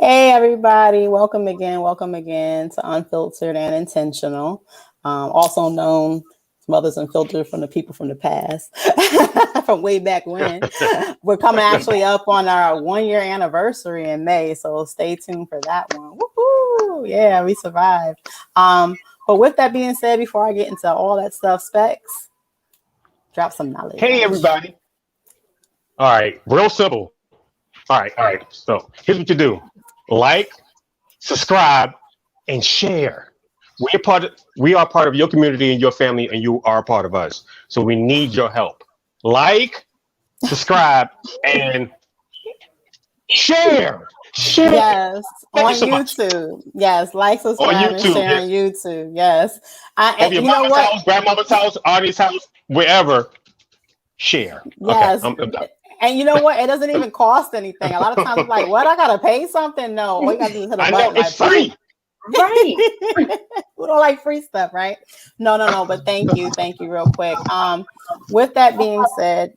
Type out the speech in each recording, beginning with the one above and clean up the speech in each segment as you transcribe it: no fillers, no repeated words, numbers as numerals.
Hey, everybody. Welcome again to Unfiltered and Intentional, also known as Mothers Unfiltered from the people from the past, from way back when. We're coming actually up on our 1 year anniversary in May, so stay tuned for that one. Woohoo! Yeah, we survived. But with that being said, before I get into all that stuff, Specs, drop some Hey, knowledge. everybody. All right, real simple. All right. So here's what you do: like, subscribe, and share. We are part of your community and your family, and you are a part of us. So we need your help. Like, subscribe, and share. Share. Yes, Thank you on so much. YouTube. Yes, like, On subscribe, and YouTube, share on yes. YouTube. Yes, Over your you know mama's what? house, grandmama's house, auntie's house, wherever. Share. Okay, Yes, I'm done. and you know what? It doesn't even cost anything. A lot of times, it's like, what? I gotta pay something? No, all you gotta do is hit a I know button it's like, boop. free. Right. Who don't like free stuff, right? No, no, no. But thank you, real quick. With that being said,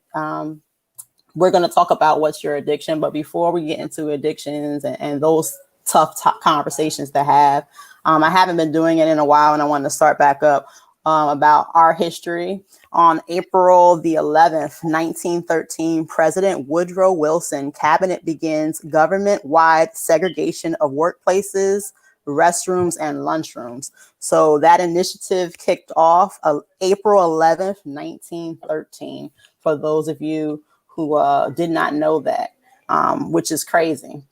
we're going to talk about what's your addiction. But before we get into addictions and those tough conversations to have, I haven't been doing it in a while, and I wanted to start back up about our history. On April the 11th, 1913, President Woodrow Wilson cabinet begins government-wide segregation of workplaces, restrooms, and lunchrooms. So that initiative kicked off April 11th, 1913. For those of you who did not know that, which is crazy,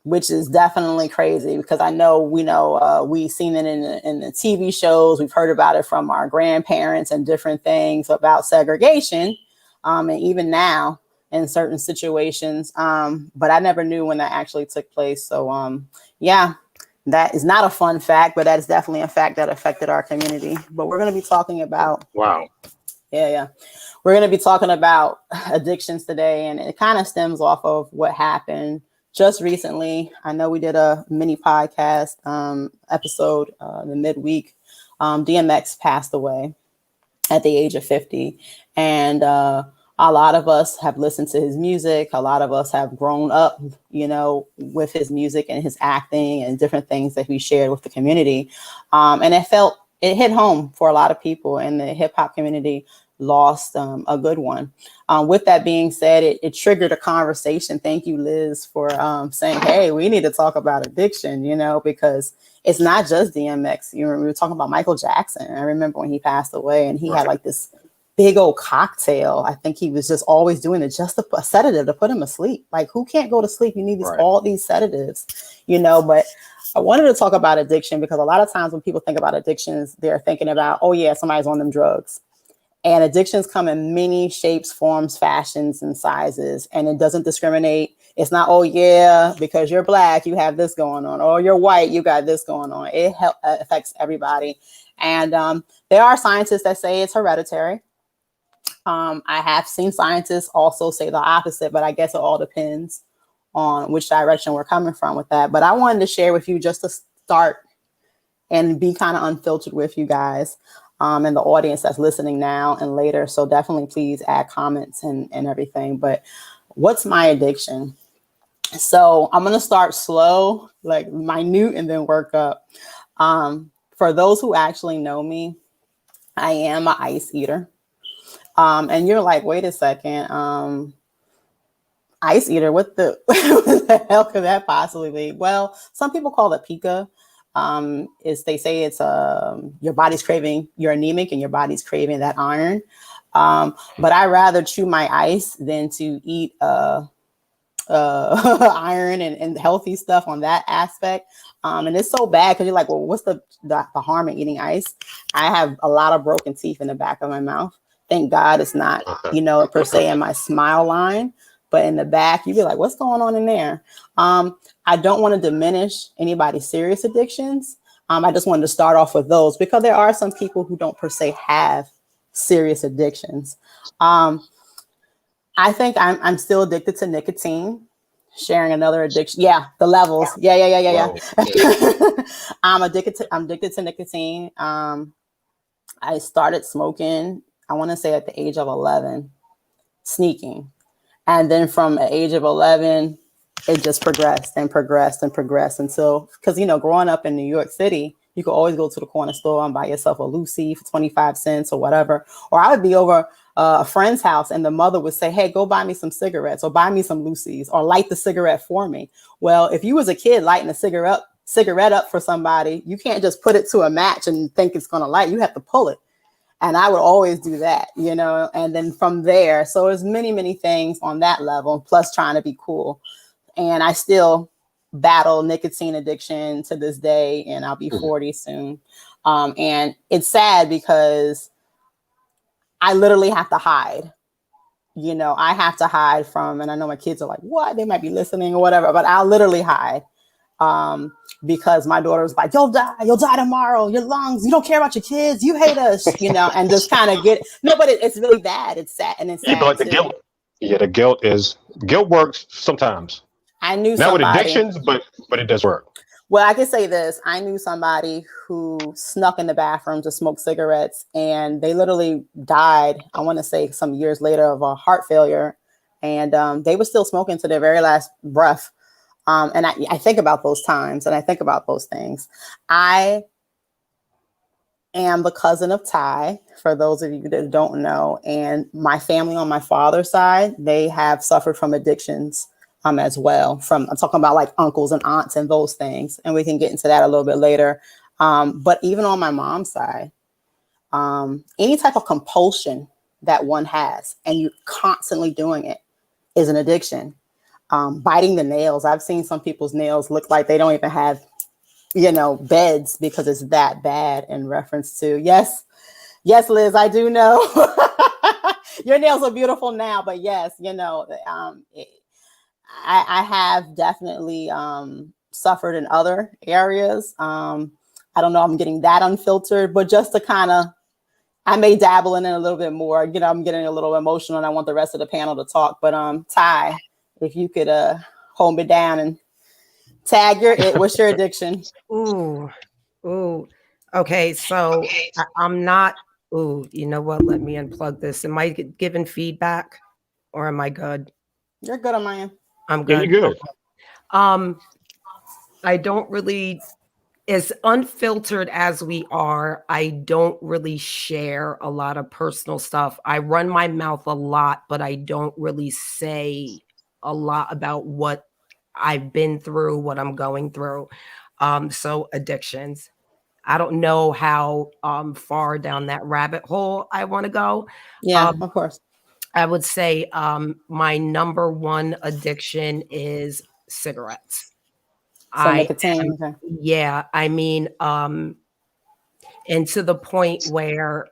which is definitely crazy because I know we've seen it in the TV shows. We've heard about it from our grandparents and different things about segregation, and even now in certain situations. But I never knew when that actually took place. So yeah, that is not a fun fact, but that is definitely a fact that affected our community. But we're going to be talking about Wow. yeah. We're going to be talking about addictions today, and it kind of stems off of what happened just recently. I know we did a mini podcast episode in the midweek. DMX passed away at the age of 50. And a lot of us have listened to his music. A lot of us have grown up, with his music and his acting and different things that he shared with the community. And it hit home for a lot of people, and the hip hop community lost a good one. With that being said, it triggered a conversation. Thank you, Liz, for saying, hey, we need to talk about addiction, because it's not just DMX. We were talking about Michael Jackson. I remember when he passed away, and he had Right. like this big old cocktail. I think he was just always doing it, just a sedative to put him asleep. Like, who can't go to sleep? You need Right. all these sedatives, But I wanted to talk about addiction because a lot of times when people think about addictions, they're thinking about, oh yeah, somebody's on them drugs. And addictions come in many shapes, forms, fashions, and sizes, and it doesn't discriminate. It's not, oh yeah, because you're black, you have this going on, or you're white, you got this going on. It affects everybody. And there are scientists that say it's hereditary. I have seen scientists also say the opposite, but I guess it all depends on which direction we're coming from with that. But I wanted to share with you just to start and be kind of unfiltered with you guys, and the audience that's listening now and later. So definitely please add comments and everything. But what's my addiction? So I'm going to start slow, like minute, and then work up. For those who actually know me, I am an ice eater. And you're like, wait a second, ice eater, what what the hell could that possibly be? Well, some people call it pica. Is they say it's your body's craving, you're anemic and your body's craving that iron. But I rather chew my ice than to eat iron and healthy stuff on that aspect. And it's so bad because you're like, well, what's the harm in eating ice? I have a lot of broken teeth in the back of my mouth. Thank God it's not, Okay. per se in my smile line, but in the back, you'd be like, what's going on in there? I don't want to diminish anybody's serious addictions. I just wanted to start off with those because there are some people who don't per se have serious addictions. I think I'm still addicted to nicotine. Sharing another addiction. Yeah, the levels. Wow. Yeah. I'm addicted to nicotine. I started smoking, I want to say at the age of 11, sneaking. And then from the age of 11, it just progressed and progressed and progressed until, because, you know, growing up in New York City, you could always go to the corner store and buy yourself a Lucy for 25 cents or whatever. Or I would be over a friend's house and the mother would say, hey, go buy me some cigarettes or buy me some Lucy's or light the cigarette for me. Well, if you was a kid lighting a cigarette up for somebody, you can't just put it to a match and think it's going to light. You have to pull it. And I would always do that, you know, and then from there, so there's many, many things on that level, plus trying to be cool. And I still battle nicotine addiction to this day, and I'll be 40 soon. And it's sad because I literally have to hide. You know, I have to hide from, and I know my kids are like, what? They might be listening or whatever, but I'll literally hide because my daughter was like, you'll die tomorrow. Your lungs, you don't care about your kids. You hate us, you know, and just kind of but it's really bad. It's sad. And it's sad. But the guilt. Yeah, the guilt works sometimes. I knew not somebody, with addictions, but it does work. Well, I can say this. I knew somebody who snuck in the bathroom to smoke cigarettes, and they literally died, I want to say some years later, of a heart failure. And they were still smoking to their very last breath. And I think about those times and I think about those things. I am the cousin of Ty, for those of you that don't know. And my family on my father's side, they have suffered from addictions as well. I'm talking about like uncles and aunts and those things. And we can get into that a little bit later. But even on my mom's side, any type of compulsion that one has and you're constantly doing it is an addiction. Biting the nails. I've seen some people's nails look like they don't even have, you know, beds because it's that bad. In reference to, yes, Liz, I do know. Your nails are beautiful now, but yes, you know, I have definitely suffered in other areas. I don't know, I'm getting that unfiltered, but just to kind of, I may dabble in it a little bit more. You know, I'm getting a little emotional and I want the rest of the panel to talk. But Ty, if you could hold me down and tag what's your addiction? Ooh. Okay, so I'm not, you know what? Let me unplug this. Am I giving feedback or am I good? You're good on my end. I'm good. Yeah, you're good. I don't really, as unfiltered as we are, I don't really share a lot of personal stuff. I run my mouth a lot, but I don't really say a lot about what I've been through, what I'm going through. So addictions. I don't know how far down that rabbit hole I want to go. Yeah, of course. I would say my number one addiction is cigarettes. So nicotine. Okay. Yeah, I mean, and to the point where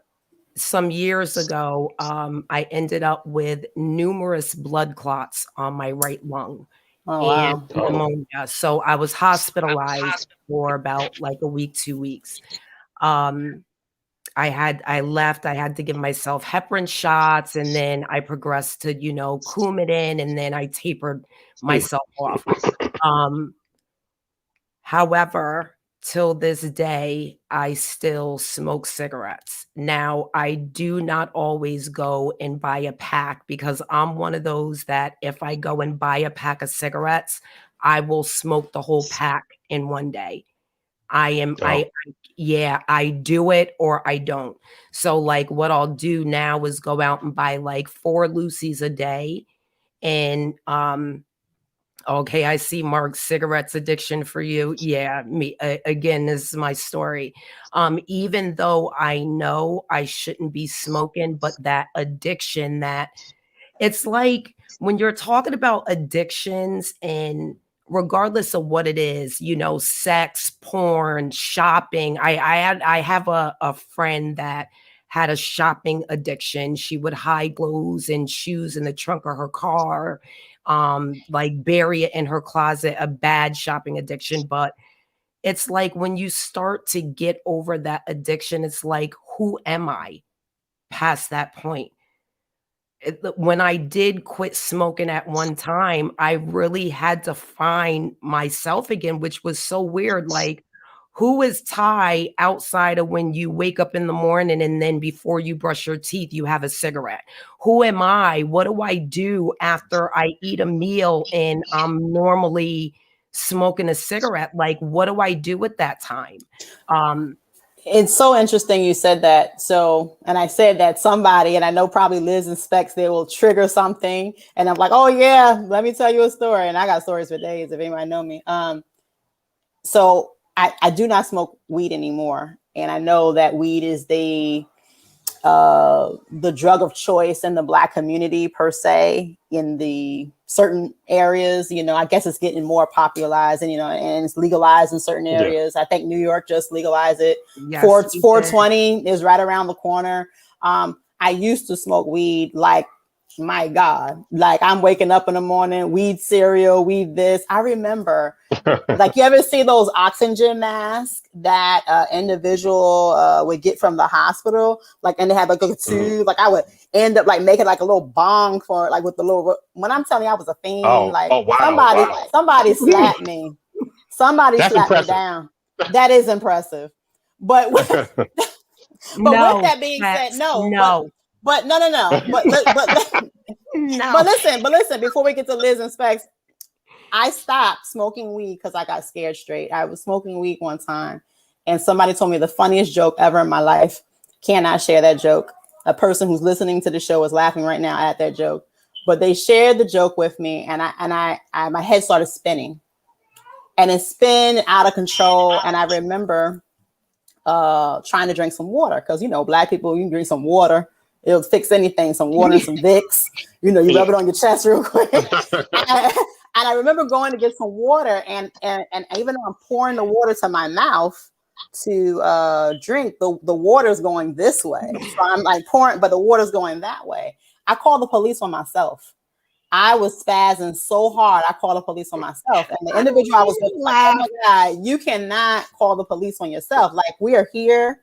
some years ago, I ended up with numerous blood clots on my right lung. Oh, and wow. pneumonia. So I was hospitalized for about like a week, 2 weeks. I left, I had to give myself heparin shots, and then I progressed to, you know, Coumadin, and then I tapered myself off. However, till this day, I still smoke cigarettes. Now, I do not always go and buy a pack because I'm one of those that if I go and buy a pack of cigarettes, I will smoke the whole pack in one day. I do it or I don't. So like what I'll do now is go out and buy like 4 Lucy's a day. And okay, I see Mark's cigarettes addiction for you. Yeah, me again, this is my story. Even though I know I shouldn't be smoking, but that addiction, that it's like when you're talking about addictions, and regardless of what it is, you know, sex, porn, shopping. I have a friend that had a shopping addiction. She would hide clothes and shoes in the trunk of her car, like bury it in her closet, a bad shopping addiction. But it's like when you start to get over that addiction, it's like, who am I past that point? When I did quit smoking at one time, I really had to find myself again, which was so weird. Like, Who is Ty outside of when you wake up in the morning and then before you brush your teeth, you have a cigarette? Who am I? What do I do after I eat a meal and I'm normally smoking a cigarette? Like, what do I do at that time? It's so interesting you said that. So, and I said that somebody, and I know probably Liz and Specs, they will trigger something. And I'm like, oh yeah, let me tell you a story. And I got stories for days if anybody know me. So I do not smoke weed anymore. And I know that weed is the drug of choice in the Black community per se, in the certain areas. You know, I guess it's getting more popularized, and and it's legalized in certain areas. I think New York just legalized it. Yes, 420 is right around the corner. I used to smoke weed like, my God, like I'm waking up in the morning, weed cereal, weed this. I remember, like, you ever see those oxygen masks that individual would get from the hospital? Like, and they have like a tube. Like, I would end up like making like a little bong for like with the little. When I'm telling you, I was a fiend. Wow. Somebody slapped me. Somebody That's slapped impressive. me down. That is impressive. But with that being said, no. But no. But No. But listen. Before we get to Liz and Specs, I stopped smoking weed because I got scared straight. I was smoking weed one time, and somebody told me the funniest joke ever in my life. Cannot share that joke. A person who's listening to the show is laughing right now at that joke. But they shared the joke with me, and I my head started spinning, and it spun out of control. And I remember trying to drink some water because Black people, you can drink some water. It'll fix anything. Some water and some Vicks. You rub it on your chest real quick. And I remember going to get some water, and even though I'm pouring the water to my mouth to drink, the water's going this way. So I'm like pouring, but the water's going that way. I called the police on myself. I was spazzing so hard, I called the police on myself. And the individual I was with was like, oh my God, you cannot call the police on yourself. Like, we are here.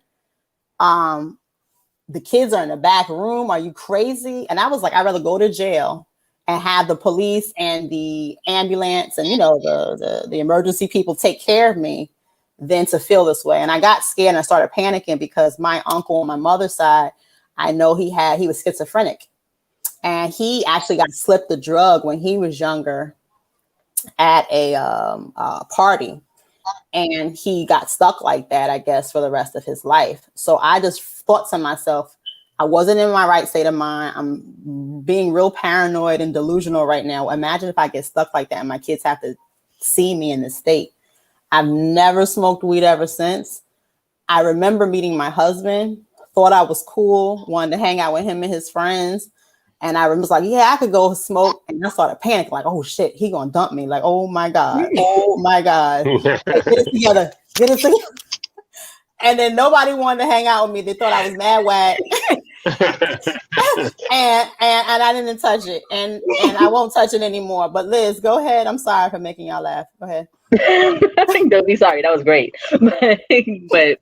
The kids are in the back room. Are you crazy? And I was like, I'd rather go to jail and have the police and the ambulance and the emergency people take care of me than to feel this way. And I got scared and I started panicking because my uncle on my mother's side, I know he was schizophrenic, and he actually got slipped a drug when he was younger at a party, and he got stuck like that, I guess, for the rest of his life. So I just thought to myself, I wasn't in my right state of mind. I'm being real paranoid and delusional right now. Imagine if I get stuck like that and my kids have to see me in this state. I've never smoked weed ever since. I remember meeting my husband, thought I was cool, wanted to hang out with him and his friends. And I was like, yeah, I could go smoke. And I started panicking, like, oh shit, he gonna dump me. Like, oh my God. Like, get it together. And then nobody wanted to hang out with me. They thought I was mad whack. and I didn't touch it. And I won't touch it anymore. But Liz, go ahead. I'm sorry for making y'all laugh. Go ahead. Don't be sorry. That was great. But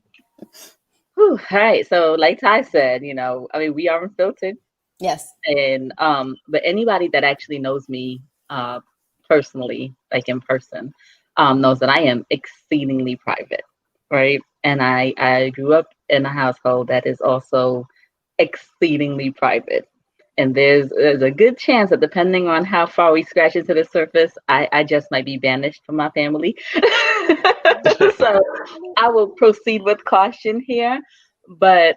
whew, all right. So like Ty said, we are unfiltered. Yes. And but anybody that actually knows me personally, like in person, knows that I am exceedingly private, right? And I grew up in a household that is also exceedingly private. And there's a good chance that depending on how far we scratch into the surface, I just might be banished from my family. So I will proceed with caution here. But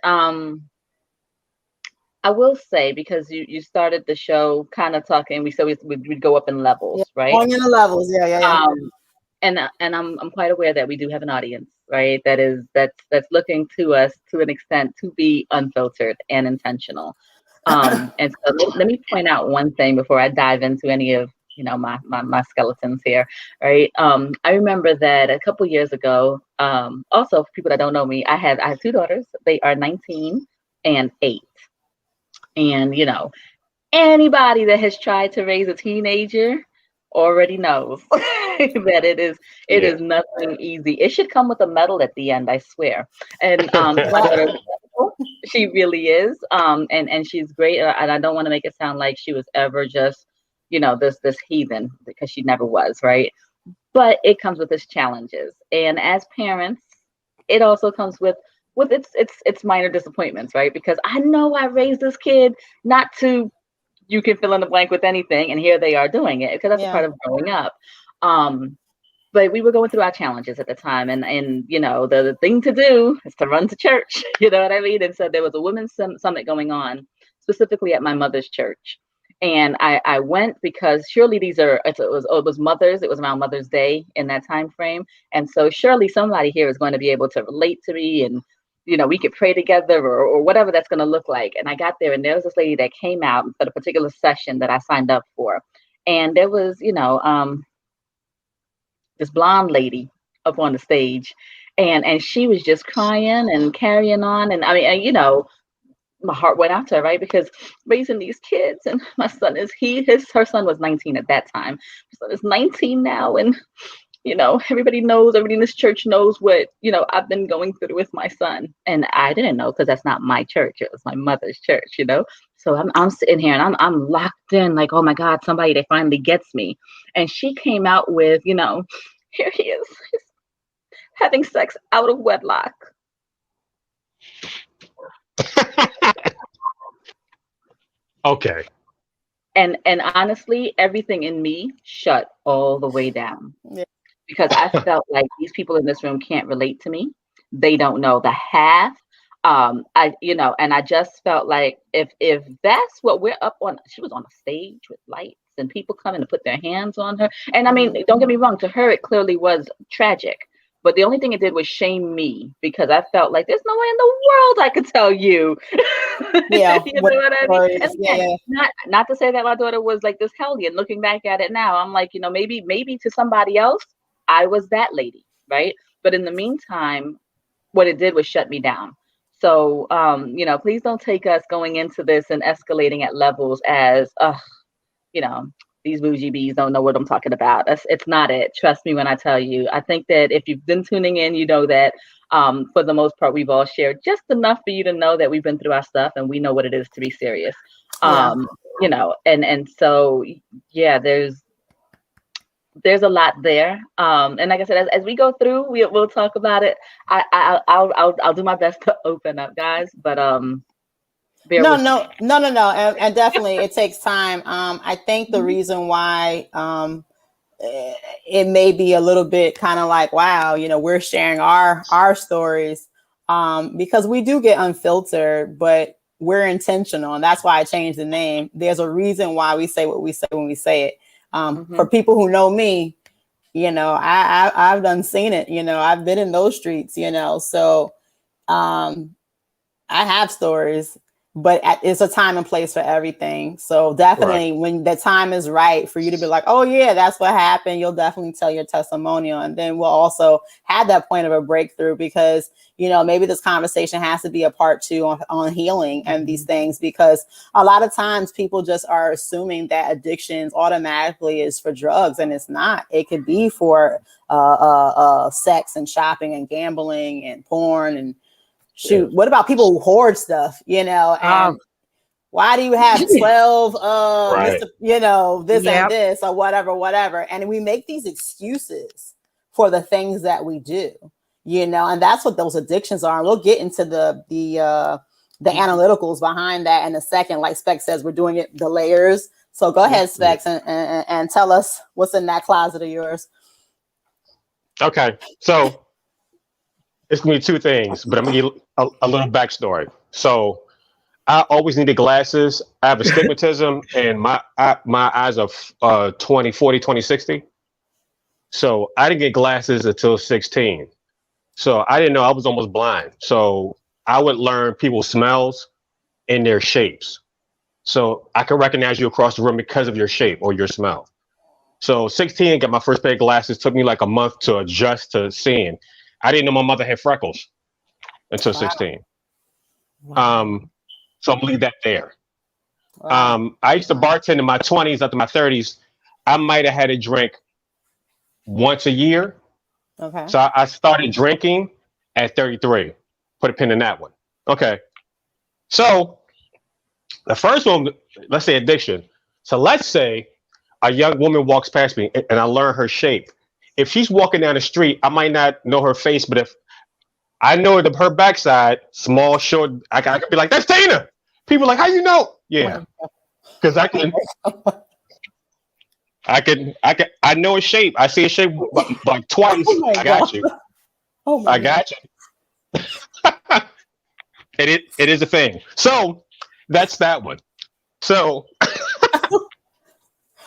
I will say, because you started the show kind of talking, we said we'd go up in levels, right? Going in the levels, yeah. And I'm quite aware that we do have an audience, right? That's looking to us to an extent to be unfiltered and intentional. And so let me point out one thing before I dive into any of my skeletons here, right? I remember that a couple years ago. Also, for people that don't know me, I have 2 daughters. They are 19 and 8. And anybody that has tried to raise a teenager already knows that it is nothing easy. It should come with a medal at the end, I swear. And my daughter, she really is. And she's great. And I don't want to make it sound like she was ever just, this heathen, because she never was, right? But it comes with its challenges. And as parents, it also comes with its minor disappointments, right? Because I know I raised this kid not to, you can fill in the blank with anything, and here they are doing it, because that's a part of growing up. But we were going through our challenges at the time, and you know, the thing to do is to run to church. You know what I mean? And so there was a women's summit going on, specifically at my mother's church. And I went because surely it was mothers. It was around Mother's Day in that time frame. And so surely somebody here is going to be able to relate to me, and, you know, we could pray together, or whatever that's going to look like. And I got there, and there was this lady that came out for the particular session that I signed up for. And there was, you know, this blonde lady up on the stage, and she was just crying and carrying on. And I mean, and, you know, my heart went out to her, right? Because raising these kids, and my son her son was 19 at that time. My son is 19 now, and, you know, everybody in this church knows what, you know, I've been going through with my son. And I didn't know, because that's not my church. It was my mother's church, you know? So I'm sitting here, and I'm locked in, like, oh my God, somebody that finally gets me. And she came out with, you know, here he is, he's having sex out of wedlock. Okay. And honestly, everything in me shut all the way down, because I felt like these people in this room can't relate to me. They don't know the half. And I just felt like if that's what we're up on, she was on a stage with lights and people coming to put their hands on her. And I mean, don't get me wrong, to her, it clearly was tragic. But the only thing it did was shame me, because I felt like there's no way in the world I could tell you. Yeah. You know what I mean? And Yeah. not to say that my daughter was like this hellion. Looking back at it now, I'm like, you know, maybe to somebody else, I was that lady, right? But in the meantime, what it did was shut me down. So, you know, please don't take us going into this and escalating at levels as, you know, these bougie bees don't know what I'm talking about. It's not it. Trust me when I tell you. I think that if you've been tuning in, you know that for the most part, we've all shared just enough for you to know that we've been through our stuff and we know what it is to be serious. You know, and so, yeah, there's a lot there. And like I said, as we go through, we'll talk about it. I'll do my best to open up, guys, but No, and definitely it takes time. I think the reason why it may be a little bit kind of like, wow, you know, we're sharing our stories because we do get unfiltered, but we're intentional, and that's why I changed the name. There's a reason why we say what we say when we say it. For people who know me, you know, I've done seen it. You know, I've been in those streets. You know, so I have stories. But it's a time and place for everything. So definitely when the time is right for you to be like, oh yeah, that's what happened, you'll definitely tell your testimonial. And then we'll also have that point of a breakthrough, because, you know, maybe this conversation has to be a part 2 on healing and these things, because a lot of times people just are assuming that addictions automatically is for drugs, and it's not. It could be for sex and shopping and gambling and porn and shoot. What about people who hoard stuff, you know, and why do you have 12 you know, this and this or whatever, and we make these excuses for the things that we do, you know, and that's what those addictions are. And we'll get into the analyticals behind that in a second. Like Specs says, we're doing it the layers. So go ahead, Specs, and tell us what's in that closet of yours. Okay, so it's gonna be 2 things, but I'm gonna give a little backstory. So I always needed glasses. I have astigmatism, and my eyes are 20/40, 20/60. So I didn't get glasses until 16. So I didn't know I was almost blind. So I would learn people's smells and their shapes. So I can recognize you across the room because of your shape or your smell. So 16, got my first pair of glasses. Took me like a month to adjust to seeing. I didn't know my mother had freckles until 16. Wow. So I'm gonna leave that there. I used to bartend in my 20s up to my 30s. I might have had a drink once a year. Okay. So I started drinking at 33. Put a pin in that one. Okay. So the first one, let's say addiction. So let's say a young woman walks past me and I learn her shape. If she's walking down the street, I might not know her face, but if I know that her backside, small, short. I could be like, that's Tina. People like, how you know? Yeah, because I know its shape. I see its shape like twice. Oh my I got God. you. Oh my I got you. It is a thing. So that's that one. So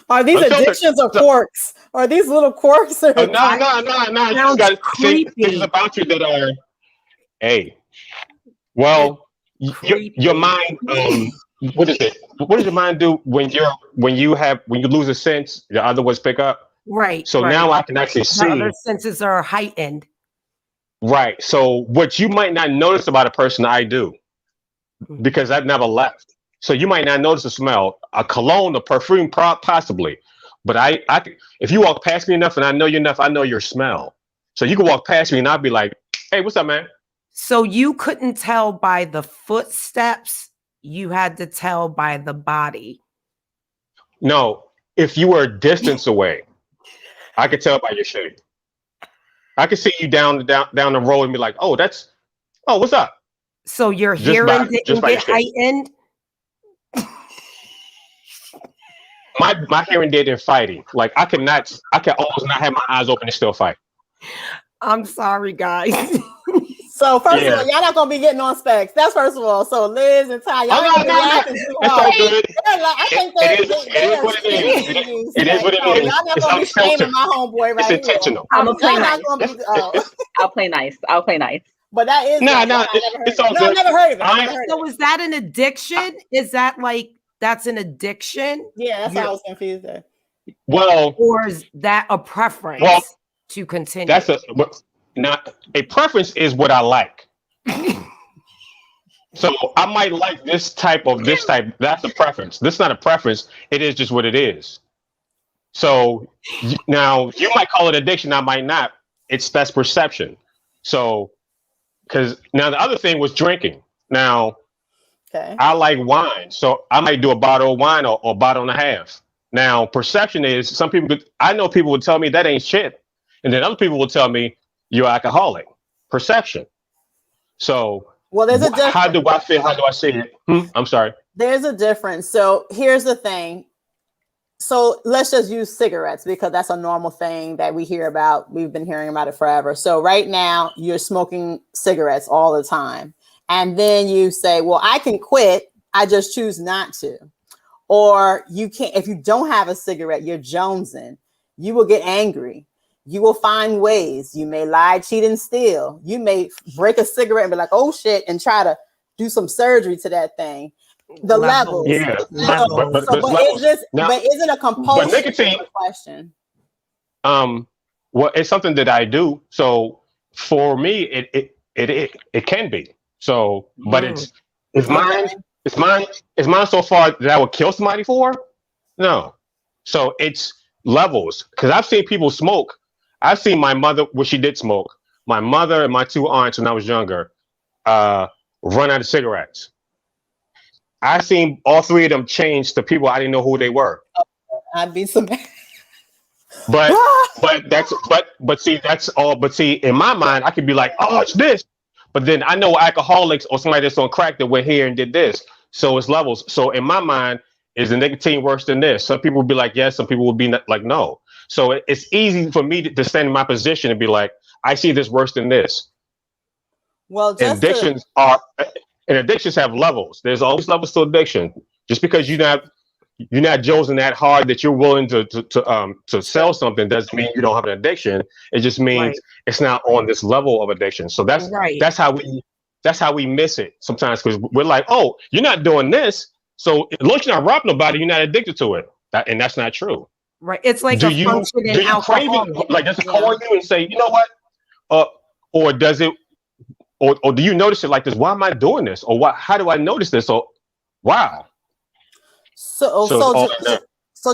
Are these Until the- addictions or quirks? Are these little quirks? Or no. You Sounds got creepy. things about you that are. Hey, well, Creepy. your mind. What is it? What does your mind do when you lose a sense? The other ones pick up. Right. So right. now I can actually The see. other senses are heightened. Right. So what you might not notice about a person, I do, because I've never left. So you might not notice the smell, a cologne, a perfume, possibly. But I if you walk past me enough and I know you enough, I know your smell. So you can walk past me and I'll be like, hey, what's up, man? So you couldn't tell by the footsteps. You had to tell by the body. No, if you were a distance away, I could tell by your shape. I could see you down the road and be like, oh, what's up? So your Just hearing by didn't your get shape. heightened. My hearing did in fighting. Like I can almost not have my eyes open and still fight. I'm sorry, guys. So first Yeah. of all, y'all not gonna be getting on specs. That's first of all. So Liz and Ty, y'all Oh, ain't gonna be no. laughing too It's all hard. good. I think It is what it is. It is what it is. Y'all not It's gonna be unfiltered. shaming my homeboy right It's here. intentional. I'm gonna play Y'all nice. not gonna be. I'll play nice. But that is. No, I no, never heard it's of all it. No, good. I never heard of it. I- I never heard of So it. is that an addiction? Is that like that's an addiction? Yeah, that's why I was confused there. Well, Or is that a preference Well, to continue? that's not a preference is what I like. So I might like this type. That's a preference. This is not a preference. It is just what it is. So now you might call it addiction. I might not. That's perception. So because now the other thing was drinking. Now Okay. I like wine, so I might do a bottle of wine or a bottle and a half. Now perception is I know people would tell me that ain't shit, and then other people will tell me you're alcoholic. Perception. So Well, there's a difference. how do I feel? How do I see it? I'm sorry. There's a difference. So here's the thing. So let's just use cigarettes because that's a normal thing that we hear about. We've been hearing about it forever. So right now you're smoking cigarettes all the time. And then you say, well, I can quit. I just choose not to. Or you can't, if you don't have a cigarette, you're jonesing. You will get angry. You will find ways. You may lie, cheat, and steal. You may break a cigarette and be like, oh shit, and try to do some surgery to that thing. The levels. Yeah. Levels. But So, there's but levels. but is it a compulsion? But nicotine- Question. Well, it's something that I do. So for me, it can be. So, but it's mine so far that I would kill somebody for? No. So it's levels. Because I've seen people smoke. I've seen my mother, when she did smoke, my mother and my two aunts when I was younger, run out of cigarettes. I've seen all three of them change to people I didn't know who they were. I'd be so bad. But see, that's all. But see, in my mind, I could be like, oh, it's this. But then I know alcoholics or somebody that's on crack that went here and did this. So it's levels. So in my mind, is the nicotine worse than this? Some people would be like, yes. Some people would be like, no. So it's easy for me to stand in my position and be like, I see this worse than this. Well, just Addictions have levels. There's always levels to addiction. Just because you're not josing that hard that you're willing to sell something doesn't mean you don't have an addiction. It just means it's not on this level of addiction. So that's how we miss it sometimes, because we're like, oh, you're not doing this, so as long as you're not robbing nobody, you're not addicted to it. And that's not true. Right. It's like do a you functioning crave alcohol. it? Like, does it call you and say, you know what? Or does it? Or do you notice it like this? Why am I doing this? Or what? How do I notice this? Or wow. So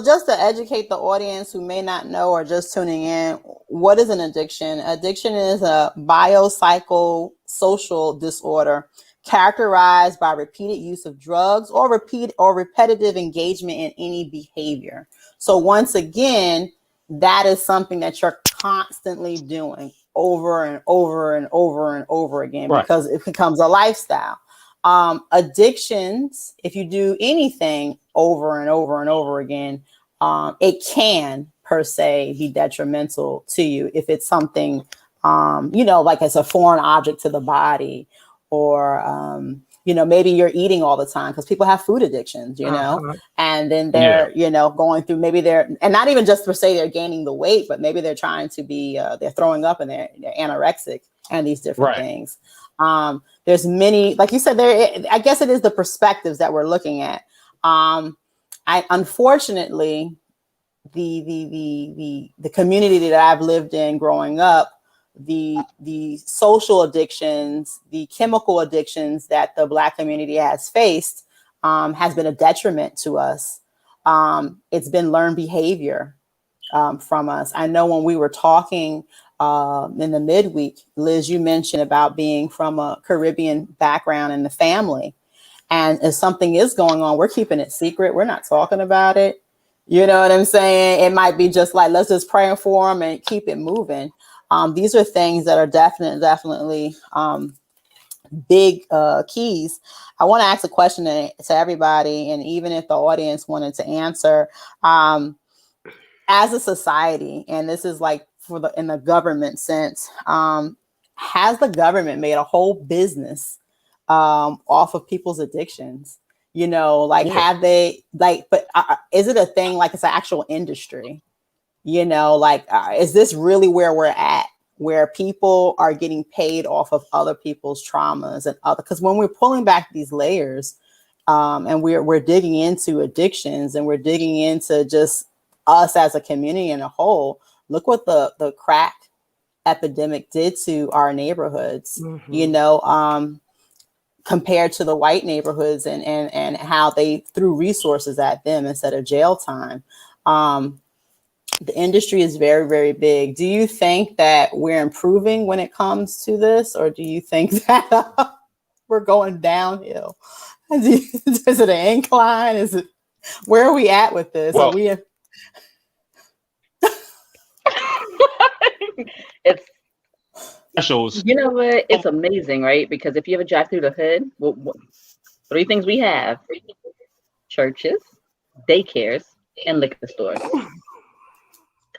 just to educate the audience who may not know or just tuning in, what is an addiction? Addiction is a biopsychosocial disorder characterized by repeated use of drugs or repetitive engagement in any behavior. So once again, that is something that you're constantly doing over and over and over and over again Right. because it becomes a lifestyle. Addictions, if you do anything over and over and over again, it can per se be detrimental to you if it's something, like it's a foreign object to the body, or maybe you're eating all the time, because people have food addictions, and then they're, going through, maybe they're, and not even just per se they're gaining the weight, but maybe they're trying to be, they're throwing up and they're anorexic and these different things. There's many, like you said, I guess it is the perspectives that we're looking at. Unfortunately, the community that I've lived in growing up, the social addictions, the chemical addictions that the Black community has faced, has been a detriment to us. It's been learned behavior from us. I know when we were talking in the midweek, Liz, you mentioned about being from a Caribbean background in the family. And if something is going on, we're keeping it secret. We're not talking about it. You know what I'm saying? It might be just like, let's just pray for them and keep it moving. These are things that are definitely big keys. I want to ask a question to everybody, and even if the audience wanted to answer, as a society, and this is like in the government sense, has the government made a whole business off of people's addictions? Have they, but is it a thing, like it's an actual industry? Is this really where we're at, where people are getting paid off of other people's traumas and because when we're pulling back these layers, and we're digging into addictions, and we're digging into just us as a community in a whole, look what the crack epidemic did to our neighborhoods, compared to the white neighborhoods, and how they threw resources at them instead of jail time. The industry is very, very big. Do you think that we're improving when it comes to this, or do you think that we're going downhill? Is it an incline? Where are we at with this? Well, it's specials. You know what? It's amazing, right? Because if you ever drive through the hood, three things we have: churches, daycares, and liquor stores.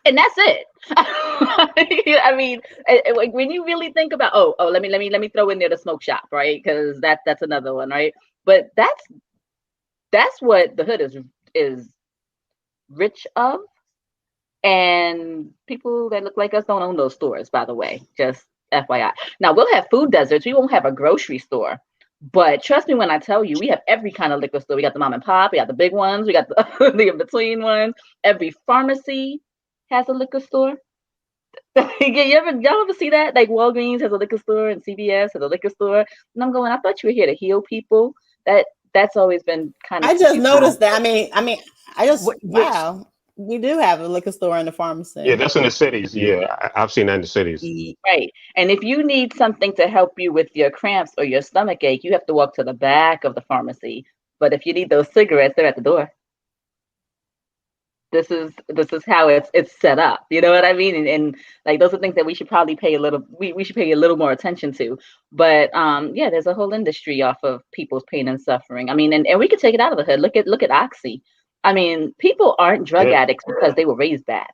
And that's it. I mean, when you really think about, let me throw in there the smoke shop, right? Because that's another one, right? But that's what the hood is rich of. And people that look like us don't own those stores, by the way, just FYI. Now, we'll have food deserts. We won't have a grocery store. But trust me when I tell you, we have every kind of liquor store. We got the mom and pop. We got the big ones. We got the in-between ones. Every pharmacy has a liquor store. Y'all ever see that? Like Walgreens has a liquor store and CVS has a liquor store. And I'm going, I thought you were here to heal people. That's always been kind of. I just noticed that. Wow. We do have a liquor store in the pharmacy. Yeah, that's in the cities. Yeah, I've seen that in the cities. Right. And if you need something to help you with your cramps or your stomach ache, you have to walk to the back of the pharmacy. But if you need those cigarettes, they're at the door. This is how it's set up. You know what I mean? And like those are things that we should probably pay we should pay a little more attention to. But yeah, there's a whole industry off of people's pain and suffering. I mean, and we could take it out of the hood. Look at Oxy. I mean, people aren't drug addicts because they were raised bad.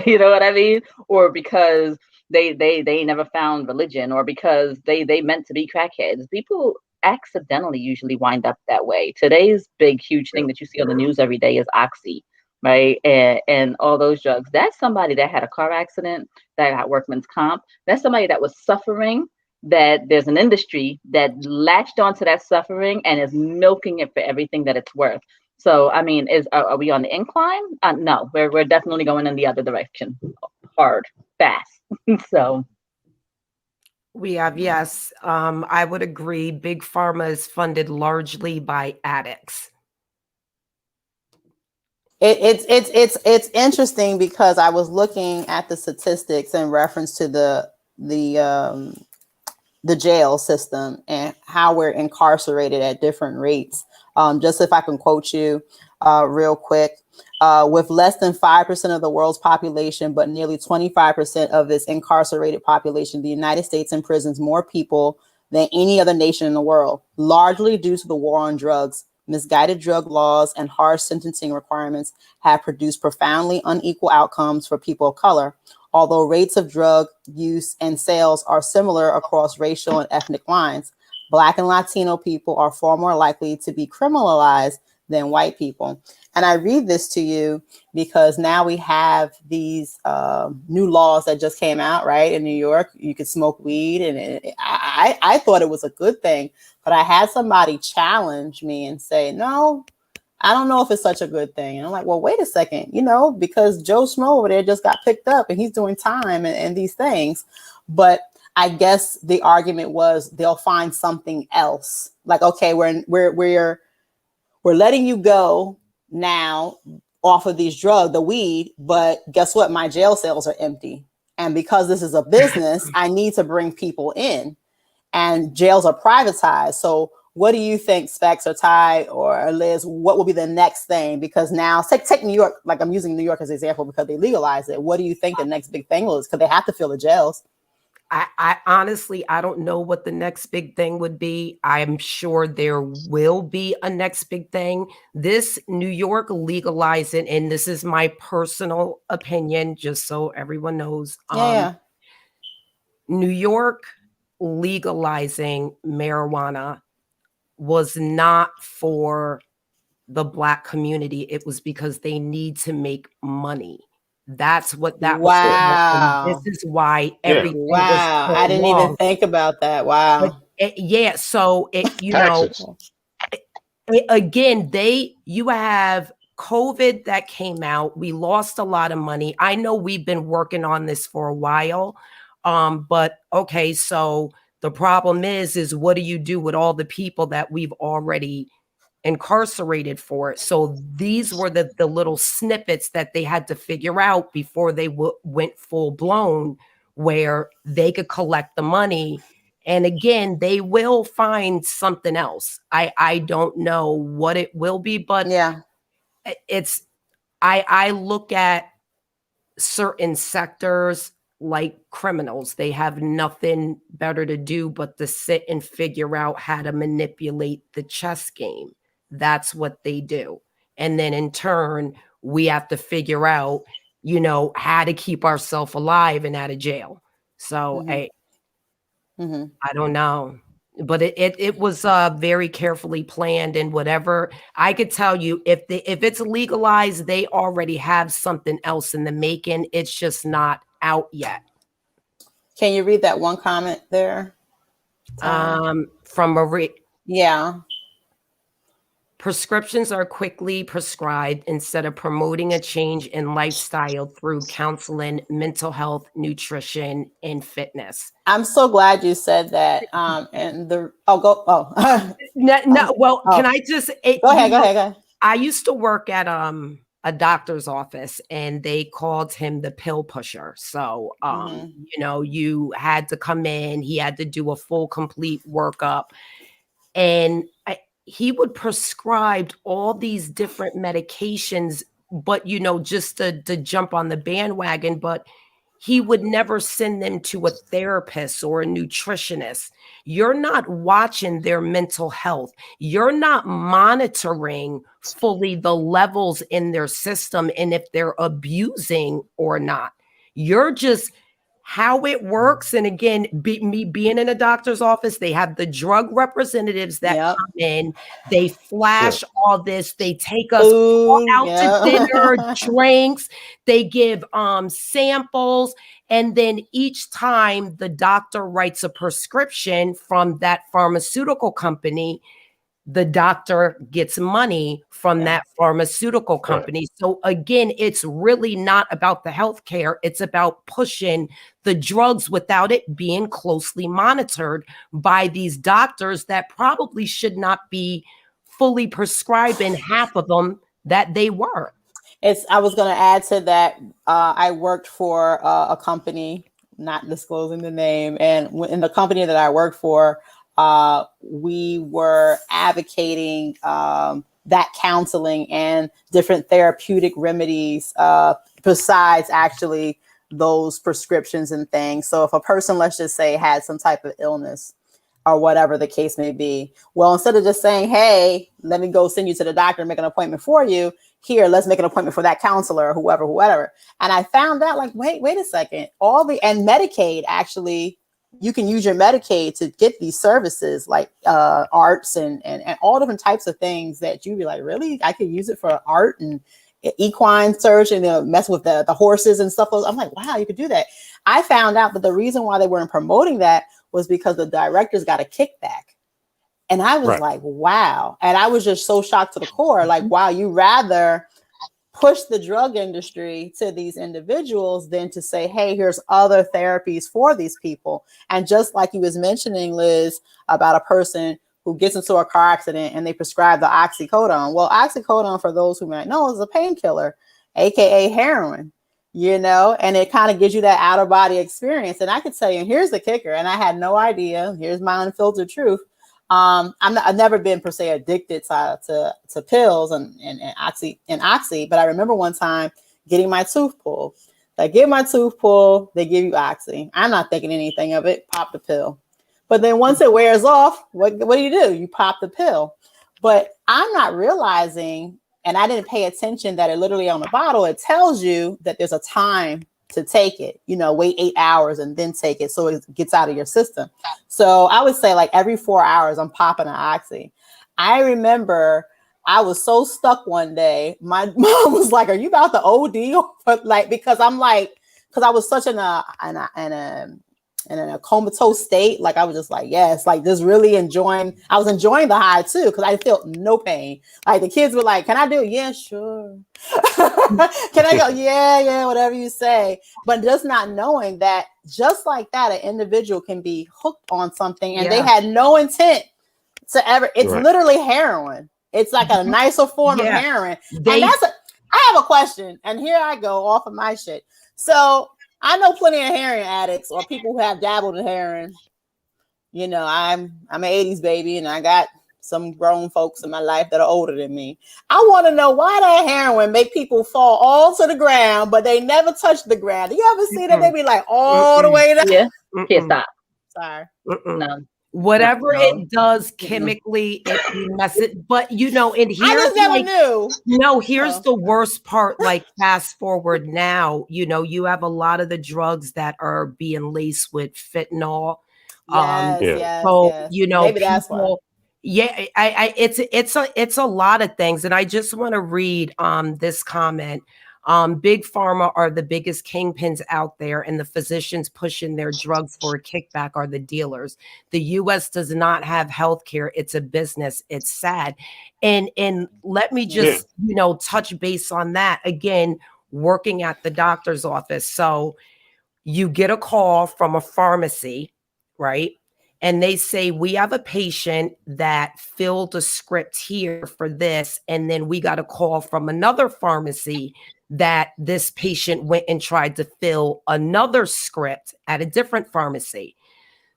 You know what I mean? Or because they never found religion, or because they meant to be crackheads. People accidentally usually wind up that way. Today's big, huge thing that you see on the news every day is Oxy, right? And all those drugs. That's somebody that had a car accident, that got workman's comp. That's somebody that was suffering, that there's an industry that latched onto that suffering and is milking it for everything that it's worth. So, I mean, are we on the incline? No, we're definitely going in the other direction, hard, fast. So we have, yes, I would agree. Big Pharma is funded largely by addicts. It's interesting because I was looking at the statistics in reference to the jail system and how we're incarcerated at different rates. Just if I can quote you, real quick. With less than 5% of the world's population, but nearly 25% of its incarcerated population, the United States imprisons more people than any other nation in the world, largely due to the war on drugs. Misguided drug laws and harsh sentencing requirements have produced profoundly unequal outcomes for people of color. Although rates of drug use and sales are similar across racial and ethnic lines, Black and Latino people are far more likely to be criminalized than white people. And I read this to you because now we have these new laws that just came out, right? In New York, you could smoke weed, and I thought it was a good thing, but I had somebody challenge me and say, no, I don't know if it's such a good thing. And I'm like, well, wait a second, because Joe Schmo over there just got picked up and he's doing time and these things. But I guess the argument was they'll find something else. Like, okay, we're letting you go now off of these drugs, the weed, but guess what? My jail cells are empty. And because this is a business, I need to bring people in, and jails are privatized. So what do you think, Specs or Ty or Liz, what will be the next thing? Because now take New York, like I'm using New York as an example because they legalized it. What do you think the next big thing was? Because they have to fill the jails. I honestly, I don't know what the next big thing would be. I'm sure there will be a next big thing. This New York legalizing, and this is my personal opinion, just so everyone knows. New York legalizing marijuana was not for the Black community. It was because they need to make money. That's what that was. Wow. This is why everything was so I didn't long. even think about that. Wow. So again, you have COVID that came out. We lost a lot of money. I know we've been working on this for a while. But okay, so the problem is what do you do with all the people that we've already incarcerated for it? So these were the little snippets that they had to figure out before they went full blown, where they could collect the money. And again, they will find something else. I don't know what it will be, but yeah, I look at certain sectors like criminals. They have nothing better to do but to sit and figure out how to manipulate the chess game. That's what they do. And then in turn, we have to figure out, how to keep ourselves alive and out of jail. So I don't know. But it was very carefully planned, and whatever I could tell you, if it's legalized, they already have something else in the making. It's just not out yet. Can you read that one comment there? From Marie. Yeah. Prescriptions are quickly prescribed instead of promoting a change in lifestyle through counseling, mental health, nutrition, and fitness. I'm so glad you said that. Can I just go ahead. I used to work at a doctor's office, and they called him the pill pusher. So you had to come in, he had to do a full complete workup, and he would prescribe all these different medications, but just to jump on the bandwagon, but he would never send them to a therapist or a nutritionist. You're not watching their mental health. You're not monitoring fully the levels in their system and if they're abusing or not. You're just how it works. And again, me being in a doctor's office, they have the drug representatives that come in, they flash all this, they take us out to dinner, drinks, they give samples, and then each time the doctor writes a prescription from that pharmaceutical company, the doctor gets money from that pharmaceutical company. Right. So again, it's really not about the healthcare. It's about pushing the drugs without it being closely monitored by these doctors that probably should not be fully prescribing half of them that they were. I was going to add to that. I worked for a company, not disclosing the name, and in the company that I worked for, we were advocating that counseling and different therapeutic remedies besides actually those prescriptions and things. So if a person, let's just say, had some type of illness or whatever the case may be, well, instead of just saying, hey, let me go send you to the doctor and make an appointment for you, here, let's make an appointment for that counselor or whoever. And I found out, like, wait a second, and Medicaid, actually, you can use your Medicaid to get these services like arts and all different types of things that you'd be like, really? I could use it for art and equine search and mess with the horses and stuff. I'm like, wow, you could do that. I found out that the reason why they weren't promoting that was because the directors got a kickback. And I was like, wow. And I was just so shocked to the core. Like, wow, you rather push the drug industry to these individuals than to say, hey, here's other therapies for these people. And just like you was mentioning, Liz, about a person who gets into a car accident and they prescribe the oxycodone. Well, oxycodone, for those who might know, is a painkiller, AKA heroin, and it kind of gives you that out of body experience. And I could tell you, and here's the kicker, and I had no idea, here's my unfiltered truth. I've never been per se addicted to pills and oxy, but I remember one time getting my tooth pulled. I get my tooth pulled, they give you oxy. I'm not thinking anything of it, pop the pill. But then once it wears off, what do? You pop the pill. But I'm not realizing, and I didn't pay attention, that it literally on the bottle, it tells you that there's a time to take it, wait 8 hours and then take it so it gets out of your system. So I would say like every 4 hours, I'm popping an oxy. I remember I was so stuck one day. My mom was like, are you about to OD? Because I was such in a comatose state. Like I was just like, yes, like just really I was enjoying the high too, because I felt no pain. Like the kids were like, can I do it? Yeah, sure. Can I go? Yeah, whatever you say. But just not knowing that just like that, an individual can be hooked on something and they had no intent to ever, it's literally heroin. It's like a nicer form of heroin. And I have a question, and here I go off of my shit. So I know plenty of heroin addicts or people who have dabbled in heroin. I'm an 80s baby, and I got some grown folks in my life that are older than me. I want to know why that heroin make people fall all to the ground, but they never touch the ground. Do you ever see that? They be like all the way down? Yeah. Can't stop. Sorry. No. Whatever it does chemically, it messes it. But and here's I just never knew. Here's the worst part. Like fast forward now, you have a lot of the drugs that are being laced with fentanyl. Yes. Maybe that's why. Yeah, it's a lot of things, and I just want to read this comment. Big pharma are the biggest kingpins out there, and the physicians pushing their drugs for a kickback are the dealers. The U.S. does not have healthcare; it's a business. It's sad, and let me just touch base on that again. Working at the doctor's office, so you get a call from a pharmacy, right? And they say, we have a patient that filled a script here for this. And then we got a call from another pharmacy that this patient went and tried to fill another script at a different pharmacy.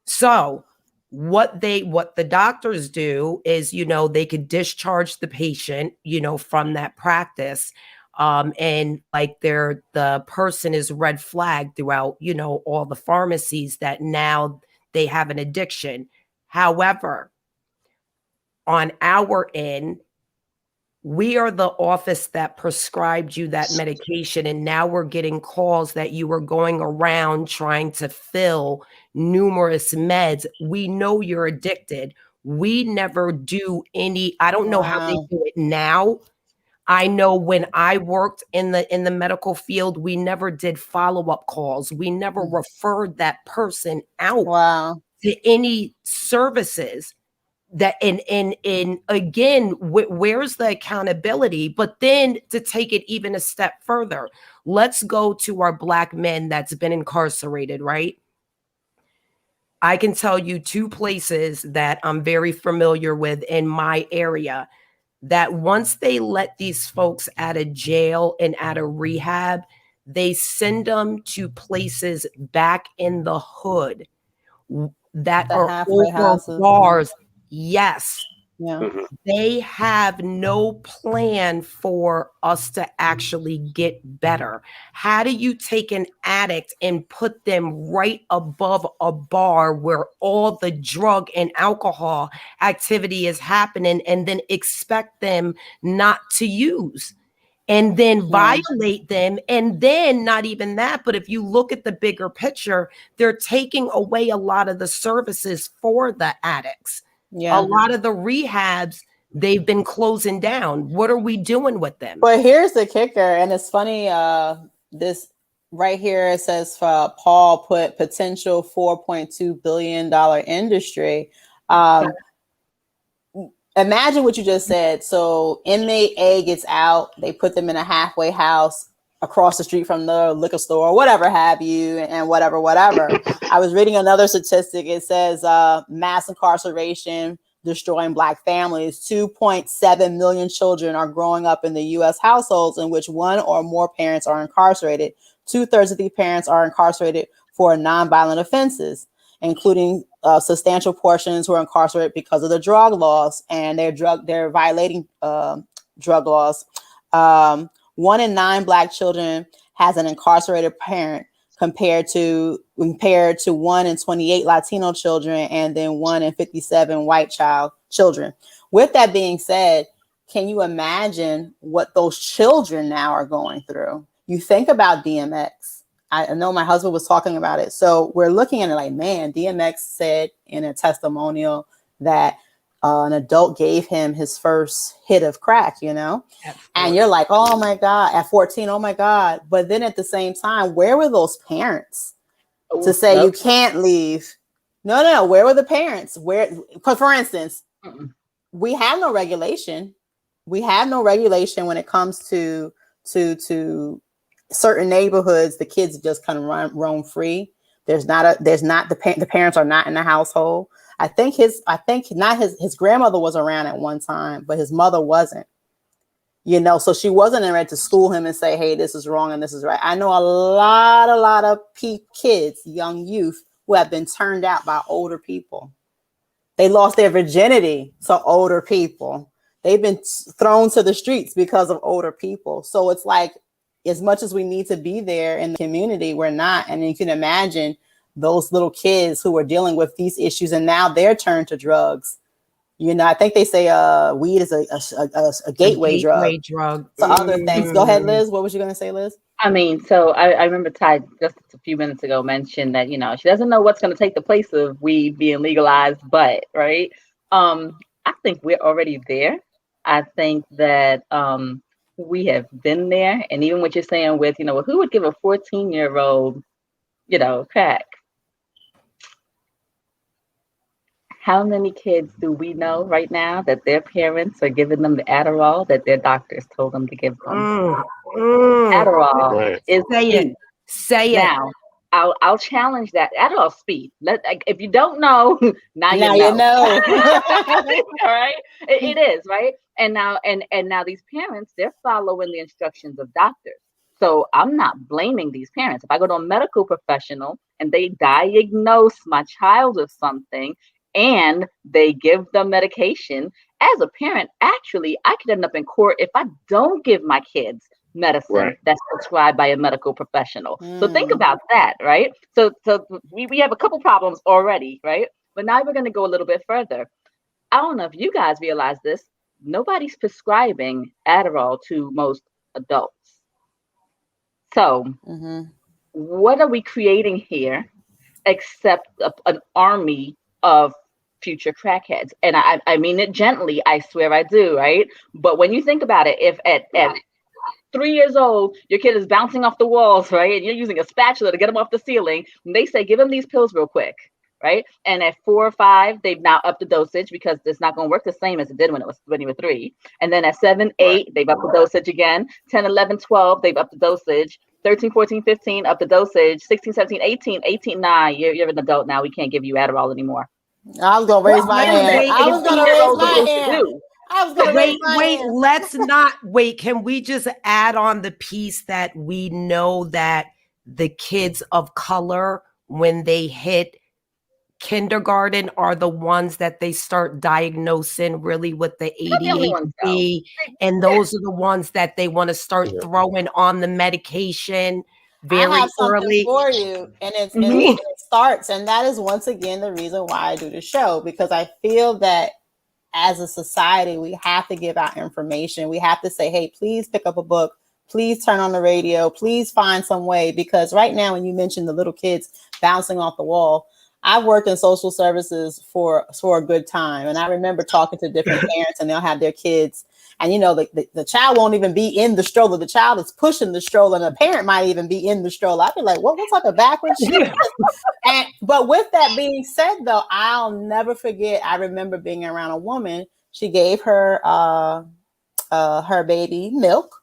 So what the doctors do is, they could discharge the patient, from that practice. And like the person is red flagged throughout, all the pharmacies that now they have an addiction. However, on our end, we are the office that prescribed you that medication. And now we're getting calls that you were going around trying to fill numerous meds. We know you're addicted. We never do I don't know how they do it now. I know when I worked in the medical field, we never did follow-up calls. We never referred that person out to any services. That and again, where's the accountability? But then to take it even a step further, let's go to our Black men that's been incarcerated, right? I can tell you 2 places that I'm very familiar with in my area, that once they let these folks out of jail and out of rehab, they send them to places back in the hood that are over bars. Yes, Yeah. Mhm. They have no plan for us to actually get better. How do you take an addict and put them right above a bar where all the drug and alcohol activity is happening and then expect them not to use? And then Yeah. violate them. And then not even that, but if you look at the bigger picture, they're taking away a lot of the services for the addicts. Yeah. A lot of the rehabs, they've been closing down. What are we doing with them? But here's the kicker, and it's funny. This right here, it says Paul put potential $4.2 billion industry. Imagine what you just said. So inmate A gets out, they put them in a halfway house across the street from the liquor store or whatever have you, and whatever. I was reading another statistic. It says mass incarceration destroying Black families. 2.7 million children are growing up in the U.S. households in which one or more parents are incarcerated. 2/3 of the parents are incarcerated for nonviolent offenses, including substantial portions who are incarcerated because of the drug laws, and they're violating drug laws. 1 in 9 Black children has an incarcerated parent, compared to 1 in 28 Latino children, and then 1 in 57 white children. With that being said, can you imagine what those children now are going through? You think about DMX. I know my husband was talking about it. So we're looking at it like, man, DMX said in a testimonial that an adult gave him his first hit of crack, and you're like, oh my God, at 14, oh my God. But then at the same time, where were those parents to say you can't leave? No. Where were the parents? For instance, we have no regulation. We have no regulation when it comes to certain neighborhoods. The kids just kind of roam free. The parents are not in the household. I think his grandmother was around at one time, but his mother wasn't. So she wasn't ready to school him and say, hey, this is wrong and this is right. I know a lot of kids, young youth, who have been turned out by older people. They lost their virginity to older people. They've been thrown to the streets because of older people. So it's like, as much as we need to be there in the community, we're not. And you can imagine those little kids who are dealing with these issues, and now they're turned to drugs. I think they say weed is a gateway drug to other things. Go ahead, Liz. What was you going to say, Liz? I mean, so I remember Ty just a few minutes ago mentioned that, she doesn't know what's going to take the place of weed being legalized, but right. I think we're already there. I think that we have been there. And even what you're saying with, who would give a 14-year-old, crack? How many kids do we know right now that their parents are giving them the Adderall that their doctors told them to give them? Adderall Right. is speed. Say it. Now, I'll challenge that. Adderall speed. If you don't know, now you know. All right, it is right. And now these parents, they're following the instructions of doctors. So I'm not blaming these parents. If I go to a medical professional and they diagnose my child with something, and they give them medication, as a parent, actually, I could end up in court if I don't give my kids medicine that's prescribed by a medical professional. So think about that, right? So we have a couple problems already, right? But now we're going to go a little bit further. I don't know if you guys realize this. Nobody's prescribing Adderall to most adults. So what are we creating here except an army of future crackheads? And I mean it gently, I swear I do, right? But when you think about it, if at 3 years old, your kid is bouncing off the walls, right? And you're using a spatula to get them off the ceiling, and they say, give them these pills real quick, right? And at 4 or 5, they've now upped the dosage because it's not going to work the same as it did when you were 3. And then at 7, 8, they've upped the dosage again. 10, 11, 12, they've upped the dosage. 13, 14, 15, up the dosage. 16, 17, 18, nah, you're an adult now. We can't give you Adderall anymore. I was going to raise my hand. I was going to raise my hand. Let's not wait. Can we just add on the piece that we know that the kids of color, when they hit kindergarten are the ones that they start diagnosing really with the Not the only ones, though. ADHD, and those are the ones that they want to start Yeah. throwing on the medication I very have something early. for you, and Mhm. it starts, and that is once again the reason why I do the show, because I feel that as a society we have to give out information. We have to say, hey, please pick up a book, please turn on the radio, please find some way, because right now, when you mentioned the little kids bouncing off the wall, I've worked in social services for a good time, and I remember talking to different parents, and they'll have their kids, and the child won't even be in the stroller. The child is pushing the stroller, and the parent might even be in the stroller. I'd be like, what type of backwards shit is this? But with that being said, though, I'll never forget. I remember being around a woman. She gave her baby milk.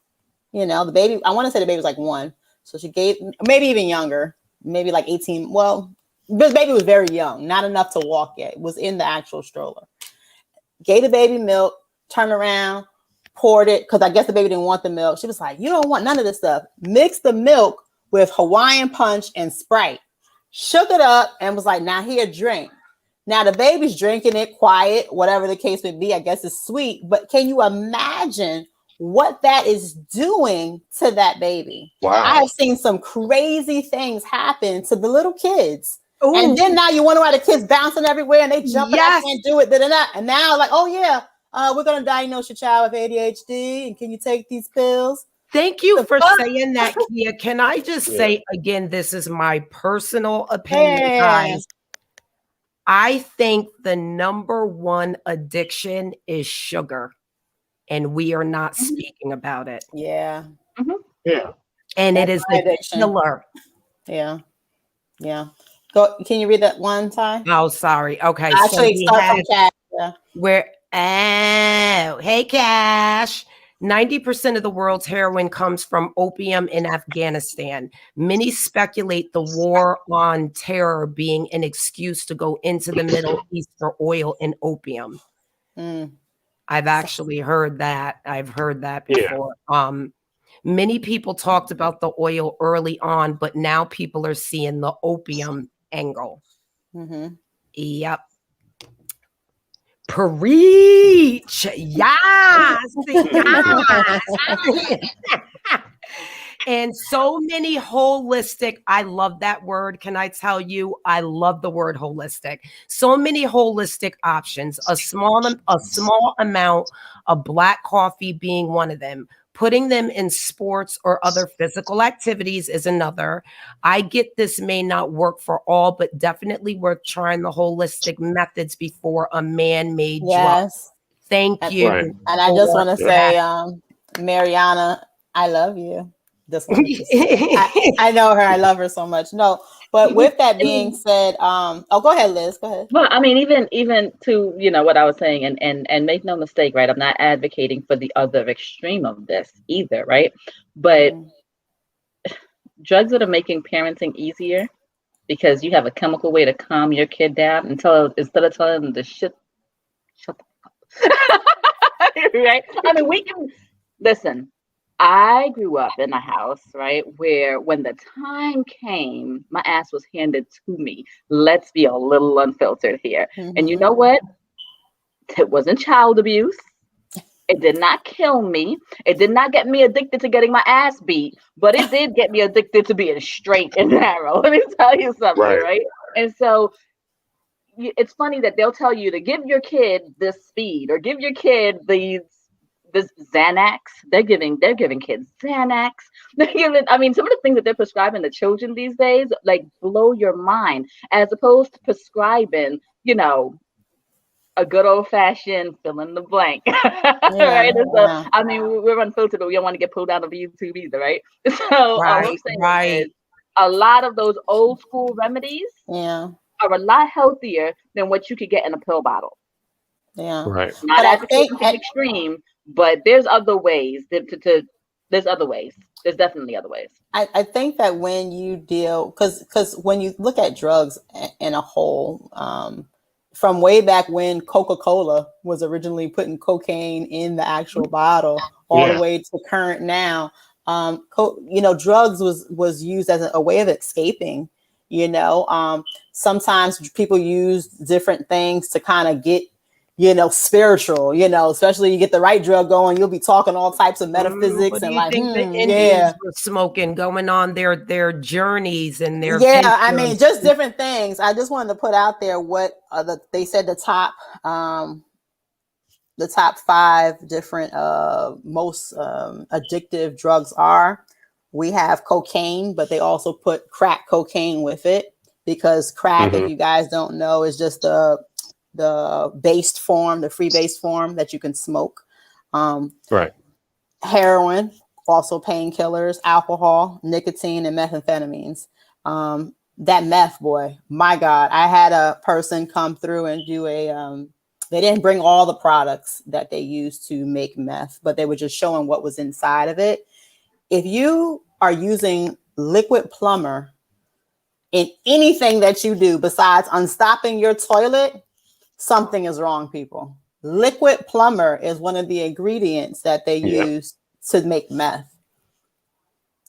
The baby. I want to say the baby was like 1, so she gave, maybe even younger, maybe like 18. Well, this baby was very young, not enough to walk yet. It was in the actual stroller. Gave the baby milk, turned around, poured it, because I guess the baby didn't want the milk. She was like, you don't want none of this stuff. Mixed the milk with Hawaiian Punch and Sprite. Shook it up and was like, now here, drink. Now the baby's drinking it quiet, whatever the case may be. I guess it's sweet. But can you imagine what that is doing to that baby? Wow. I have seen some crazy things happen to the little kids. Ooh. And then now you wonder why the kids bouncing everywhere and they jumping. Yes. I can't do it. And now like, oh yeah, we're going to diagnose your child with ADHD. And can you take these pills? Thank you The for fuck? saying that, Kia. Can I just Yeah. say again, this is my personal opinion, Yeah. guys. I think the number one addiction is sugar, and we are not speaking about it. Yeah. Yeah. And That's it is my the addiction. killer. Yeah. Go. Can you read that one, Ty? Oh, sorry. Okay. Actually, we start had- from Cash. Yeah. hey, Cash. 90% of the world's heroin comes from opium in Afghanistan. Many speculate the war on terror being an excuse to go into the Middle East for oil and opium. Mm. I've actually heard that. I've heard that Yeah. before. Many people talked about the oil early on, but now people are seeing the opium angle. Mm-hmm. Yep. Preach. Yes. Yes. And so many holistic, I love that word. Can I tell you? I love the word holistic. So many holistic options. A small amount of black coffee being one of them. Putting them in sports or other physical activities is another. I get this may not work for all, but definitely worth trying the holistic methods before a man-made drug. Yes. Thank you. Right. And I just want to Yeah. say, Mariana, I love you. Just wanted to say. I know her. I love her so much. No, but with that being said, go ahead, Liz. Go ahead. Well, I mean, even to what I was saying, and make no mistake, right? I'm not advocating for the other extreme of this either, right? But drugs that are making parenting easier because you have a chemical way to calm your kid down instead of telling them to shut the fuck up. Right? I mean, we can listen. I grew up in a house, right, where when the time came, my ass was handed to me. Let's be a little unfiltered here. Mm-hmm. And you know what? It wasn't child abuse. It did not kill me. It did not get me addicted to getting my ass beat, but it did get me addicted to being straight and narrow. Let me tell you something, right? And so it's funny that they'll tell you to give your kid this speed or give your kid this Xanax. They're giving kids Xanax. They're giving, I mean, some of the things that they're prescribing to children these days, like, blow your mind, as opposed to prescribing, a good old fashioned fill in the blank. Right? And so, I mean, we're unfiltered, but we don't want to get pulled out of YouTube either, right? So all I'm saying is a lot of those old school remedies are a lot healthier than what you could get in a pill bottle. Yeah. Right. Not advocating for extreme, but there's other ways there's other ways. There's definitely other ways. I think that when you deal, because when you look at drugs in a whole, from way back when Coca-Cola was originally putting cocaine in the actual bottle, all the way to current now, drugs was used as a way of escaping. Sometimes people use different things to kind of get, spiritual, especially you get the right drug going, you'll be talking all types of metaphysics What do and you like, think the Indians yeah. were smoking, going on their journeys and their Yeah, I mean, ventures? just different things. I just wanted to put out there what they said the top 5 different most addictive drugs are. We have cocaine, but they also put crack cocaine with it, because crack, if you guys don't know, is just the based form, the free base form that you can smoke. Right. Heroin, also painkillers, alcohol, nicotine, and methamphetamines. That meth, boy, my God, I had a person come through and do they didn't bring all the products that they used to make meth, but they were just showing what was inside of it. If you are using liquid plumber in anything that you do besides unstopping your toilet, something is wrong, people. Liquid plumber is one of the ingredients that they use to make meth.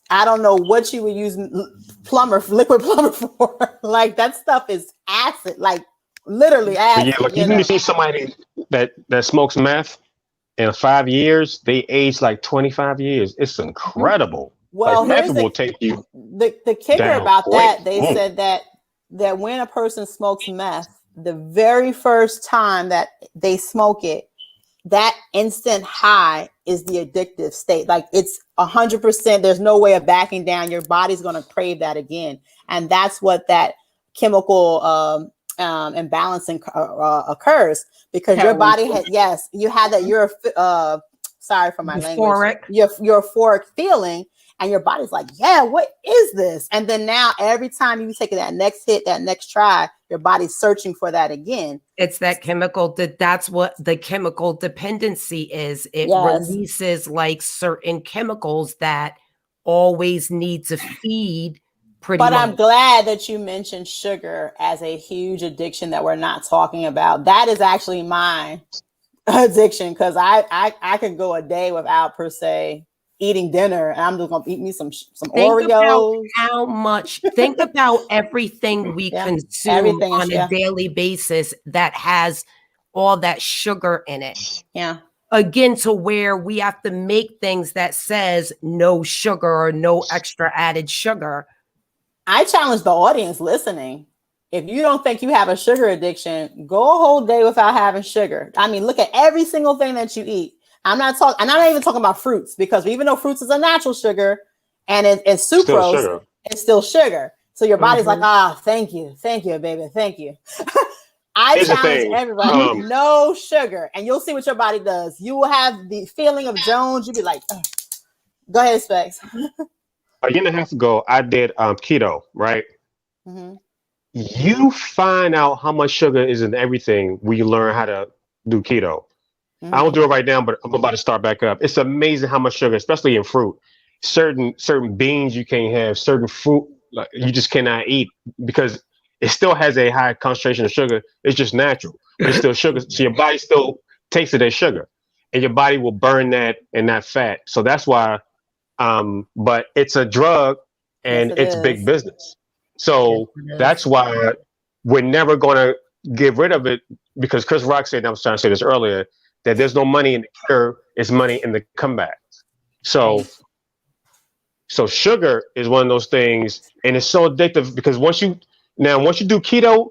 I don't know what you would use liquid plumber for. Like, that stuff is acid, like literally acid. Yeah, like even if you see somebody that smokes meth in 5 years, they age like 25 years. It's incredible. Well, like meth will take you. The kicker down about quick. that, they said that when a person smokes meth, the very first time that they smoke it, that instant high is the addictive state. Like, it's 100%. There's no way of backing down. Your body's going to crave that again. And that's what that chemical imbalancing occurs, because your body had, you had that, you're sorry for my language, your euphoric feeling, and your body's like, yeah, what is this? And then now every time you take that next hit, that next try, your body's searching for that again. It's that chemical, that's what the chemical dependency is. It releases like certain chemicals that always need to feed. But I'm glad that you mentioned sugar as a huge addiction that we're not talking about. That is actually my addiction, because I could go a day without per se eating dinner, and I'm just gonna eat me some Oreos. Think about everything we consume on a daily basis that has all that sugar in it. Yeah. Again, to where we have to make things that says no sugar or no extra added sugar. I challenge the audience listening. If you don't think you have a sugar addiction, go a whole day without having sugar. I mean, look at every single thing that you eat. I'm not even talking about fruits, because even though fruits is a natural sugar and it's sucrose, it's still sugar. So your body's like, thank you, baby, thank you. I challenge everybody, no sugar, and you'll see what your body does. You will have the feeling of Jones. You'll be like, ugh. Go ahead, Specs. A year and a half ago, I did keto, right? You find out how much sugar is in everything when you learn how to do keto. I don't do it right now, but I'm about to start back up. It's amazing how much sugar, especially in fruit. Certain beans you can't have, certain fruit like, you just cannot eat, because it still has a high concentration of sugar. It's just natural, but it's still sugar. So your body still takes it as sugar, and your body will burn that and that fat. So that's why. But it's a drug, and it's big business. So that's why we're never going to get rid of it, because Chris Rock said, and I was trying to say this earlier, that there's no money in the cure, it's money in the comeback. So sugar is one of those things, and it's so addictive, because once you do keto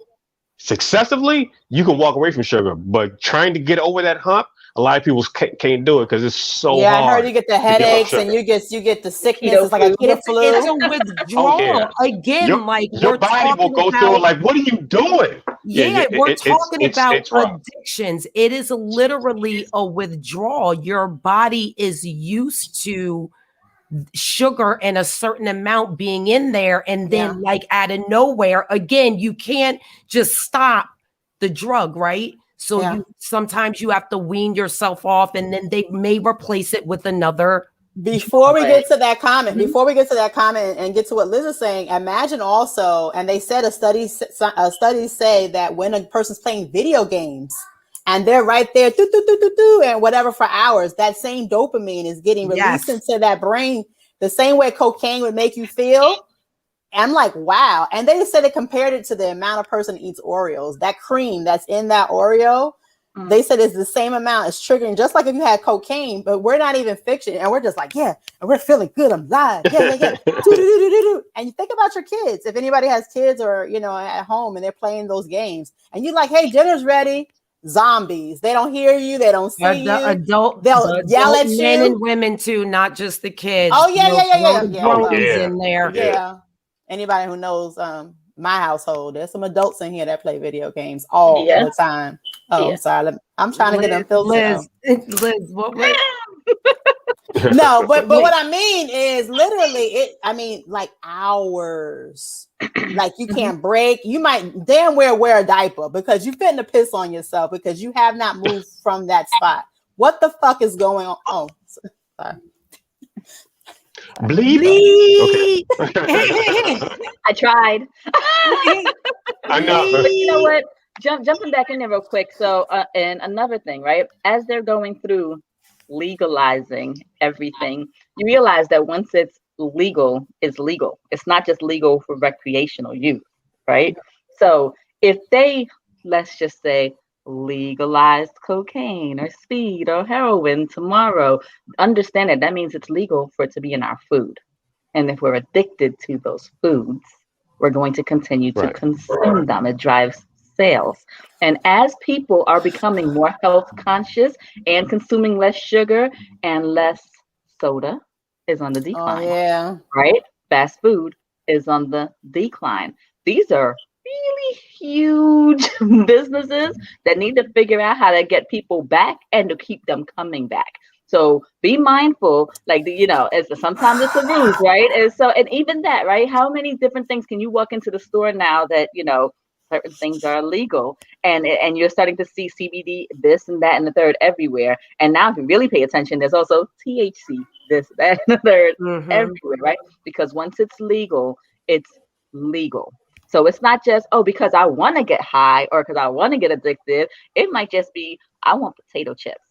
successively, you can walk away from sugar. But trying to get over that hump, a lot of people can't do it because it's so hard. Yeah, I heard you get the headaches and you get the sickness. It's like a keto flu. It's a withdrawal. Again, your body will go through it like, what are you doing? We're talking about addictions. It is literally a withdrawal. Your body is used to sugar and a certain amount being in there, and then like out of nowhere, again, you can't just stop the drug, right? So sometimes you have to wean yourself off, and then they may replace it with another. Before we get to that comment and get to what Liz is saying, imagine also, and they said studies say that when a person's playing video games and they're right there, and whatever for hours, that same dopamine is getting released into that brain, the same way cocaine would make you feel. I'm like, wow. And they said they compared it to the amount a person eats Oreos. That cream that's in that Oreo, they said it's the same amount. It's triggering, just like if you had cocaine, but we're not even fiction. And we're just like, yeah, and we're feeling good. I'm live. Yeah. And you think about your kids. If anybody has kids or, at home and they're playing those games and you're like, hey, dinner's ready. Zombies. They don't hear you. They don't see you. They'll yell at you. Men and women too, not just the kids. Oh, yeah. In there. Yeah. Anybody who knows my household, there's some adults in here that play video games all the time. Oh, I'm sorry. I'm trying to get them filtered. Liz, what was No, but what I mean is literally like hours. Like you can't break. You might damn well wear a diaper because you fitting to piss on yourself because you have not moved from that spot. What the fuck is going on? Oh, sorry. Bleep. Okay. I tried. I know. But you know what? Jumping back in there real quick. So, and another thing, right? As they're going through legalizing everything, you realize that once it's legal, it's legal. It's not just legal for recreational use, right? So if they, let's just say, legalized cocaine or speed or heroin tomorrow, understand that means it's legal for it to be in our food. And if we're addicted to those foods, we're going to continue to consume them. It drives sales. And as people are becoming more health conscious and consuming less sugar and less soda is on the decline. Oh, yeah. Right? Fast food is on the decline. These are really huge businesses that need to figure out how to get people back and to keep them coming back. So be mindful, like sometimes it's a ruse, right? And even that, right? How many different things can you walk into the store now that certain things are illegal, and you're starting to see CBD, this and that and the third everywhere. And now if you really pay attention, there's also THC, this, that, and the third everywhere, right? Because once it's legal, it's legal. So it's not just, because I want to get high or because I want to get addicted. It might just be, I want potato chips.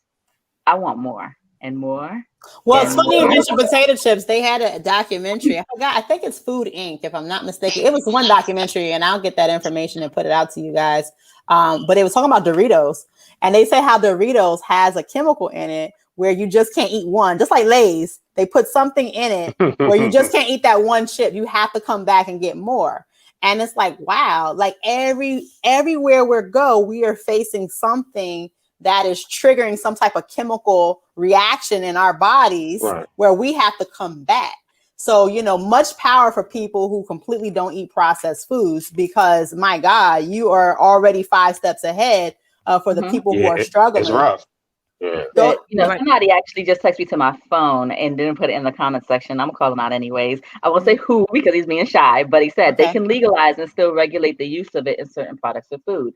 I want more and more. Well, it's funny you mentioned potato chips. They had a documentary. I think it's Food Inc., if I'm not mistaken. It was one documentary, and I'll get that information and put it out to you guys. But it was talking about Doritos. And they say how Doritos has a chemical in it where you just can't eat one. Just like Lay's, they put something in it where you just can't eat that one chip. You have to come back and get more. And it's like, wow, like everywhere we go, we are facing something that is triggering some type of chemical reaction in our bodies where we have to come back. So, much power for people who completely don't eat processed foods because, my God, you are already 5 steps ahead for the people who are struggling. It's rough. Yeah. So, somebody actually just texted me to my phone and didn't put it in the comment section. I'm gonna call him out anyways. I won't say who because he's being shy, but he said they can legalize and still regulate the use of it in certain products of food.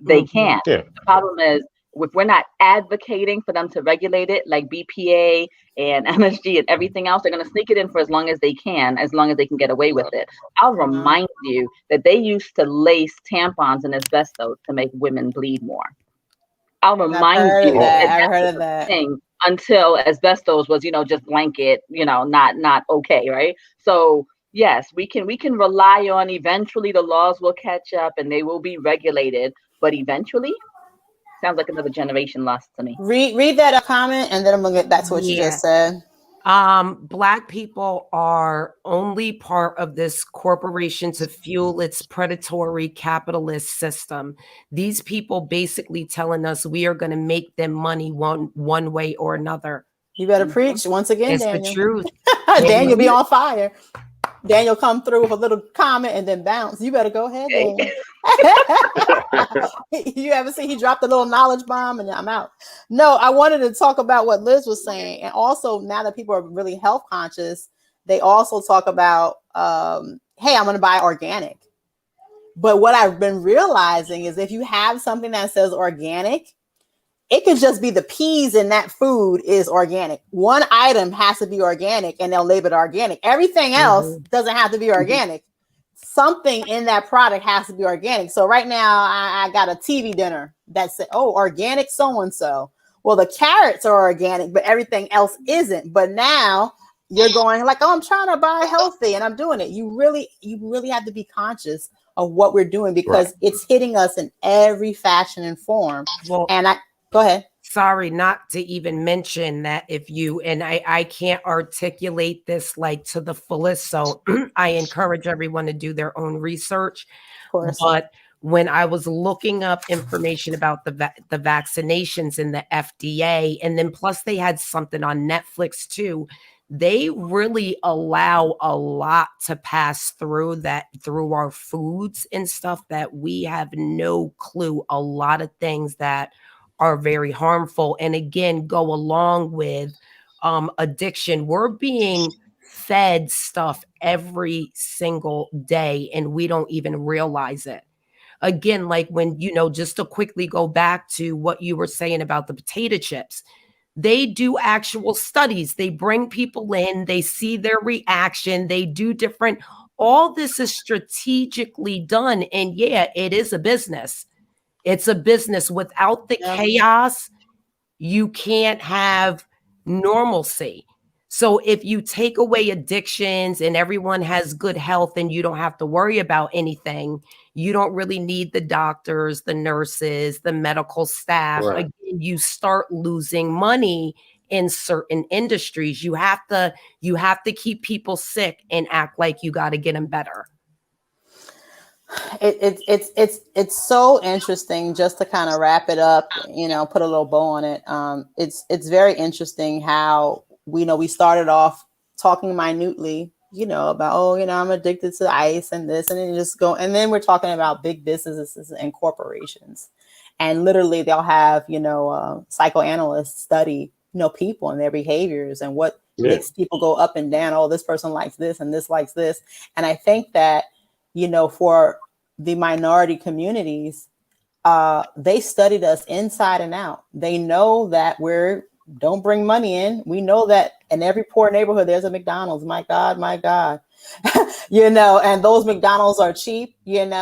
They can. Yeah. The problem is, if we're not advocating for them to regulate it, like BPA and MSG and everything else, they're going to sneak it in for as long as they can get away with it. I'll remind you that they used to lace tampons in asbestos to make women bleed more. I'll remind you that I've heard of that thing until asbestos was, just blanket, not okay, right? So yes, we can rely on eventually the laws will catch up and they will be regulated, but eventually. Sounds like another generation lost to me. Read that comment and then I'm gonna get back to what you just said. Black people are only part of this corporation to fuel its predatory capitalist system. These people basically telling us we are going to make them money one way or another. You better preach once again, it's Daniel. The truth. Daniel be on fire. Daniel come through with a little comment and then bounce. You better go ahead, Daniel. You ever see he dropped a little knowledge bomb and I'm out. No, I wanted to talk about what Liz was saying. And also now that people are really health conscious, they also talk about, hey, I'm going to buy organic. But what I've been realizing is if you have something that says organic, it could just be the peas in that food is organic. One item has to be organic and they'll label it organic. Everything else doesn't have to be organic. Something in that product has to be organic. So right now I got a TV dinner that said, organic so-and-so. Well, the carrots are organic, but everything else isn't. But now you're going like, oh, I'm trying to buy healthy and I'm doing it. You really have to be conscious of what we're doing because it's hitting us in every fashion and form. Well, And go ahead. Sorry, not to even mention that if you, and I can't articulate this like to the fullest, so I encourage everyone to do their own research. Of course. But when I was looking up information about the vaccinations in the FDA, and then plus they had something on Netflix too, they really allow a lot to pass through our foods and stuff that we have no clue. A lot of things that are very harmful and again go along with addiction. We're being fed stuff every single day and we don't even realize it. Again, like when, just to quickly go back to what you were saying about the potato chips, they do actual studies. They bring people in, they see their reaction, they do different, all this is strategically done. And yeah, it is a business. It's a business. Without the chaos, you can't have normalcy. So if you take away addictions and everyone has good health and you don't have to worry about anything, you don't really need the doctors, the nurses, the medical staff. Right. Again, you start losing money in certain industries. You have to keep people sick and act like you got to get them better. It's so interesting just to kind of wrap it up, put a little bow on it. It's very interesting how we started off talking minutely, about, I'm addicted to ice and this, and then and then we're talking about big businesses and corporations. And literally they'll have, psychoanalysts study, people and their behaviors and what makes people go up and down. Oh, this person likes this and this likes this. And I think that, for the minority communities, they studied us inside and out. They know that don't bring money in. We know that in every poor neighborhood, there's a McDonald's. My God. And those McDonald's are cheap, and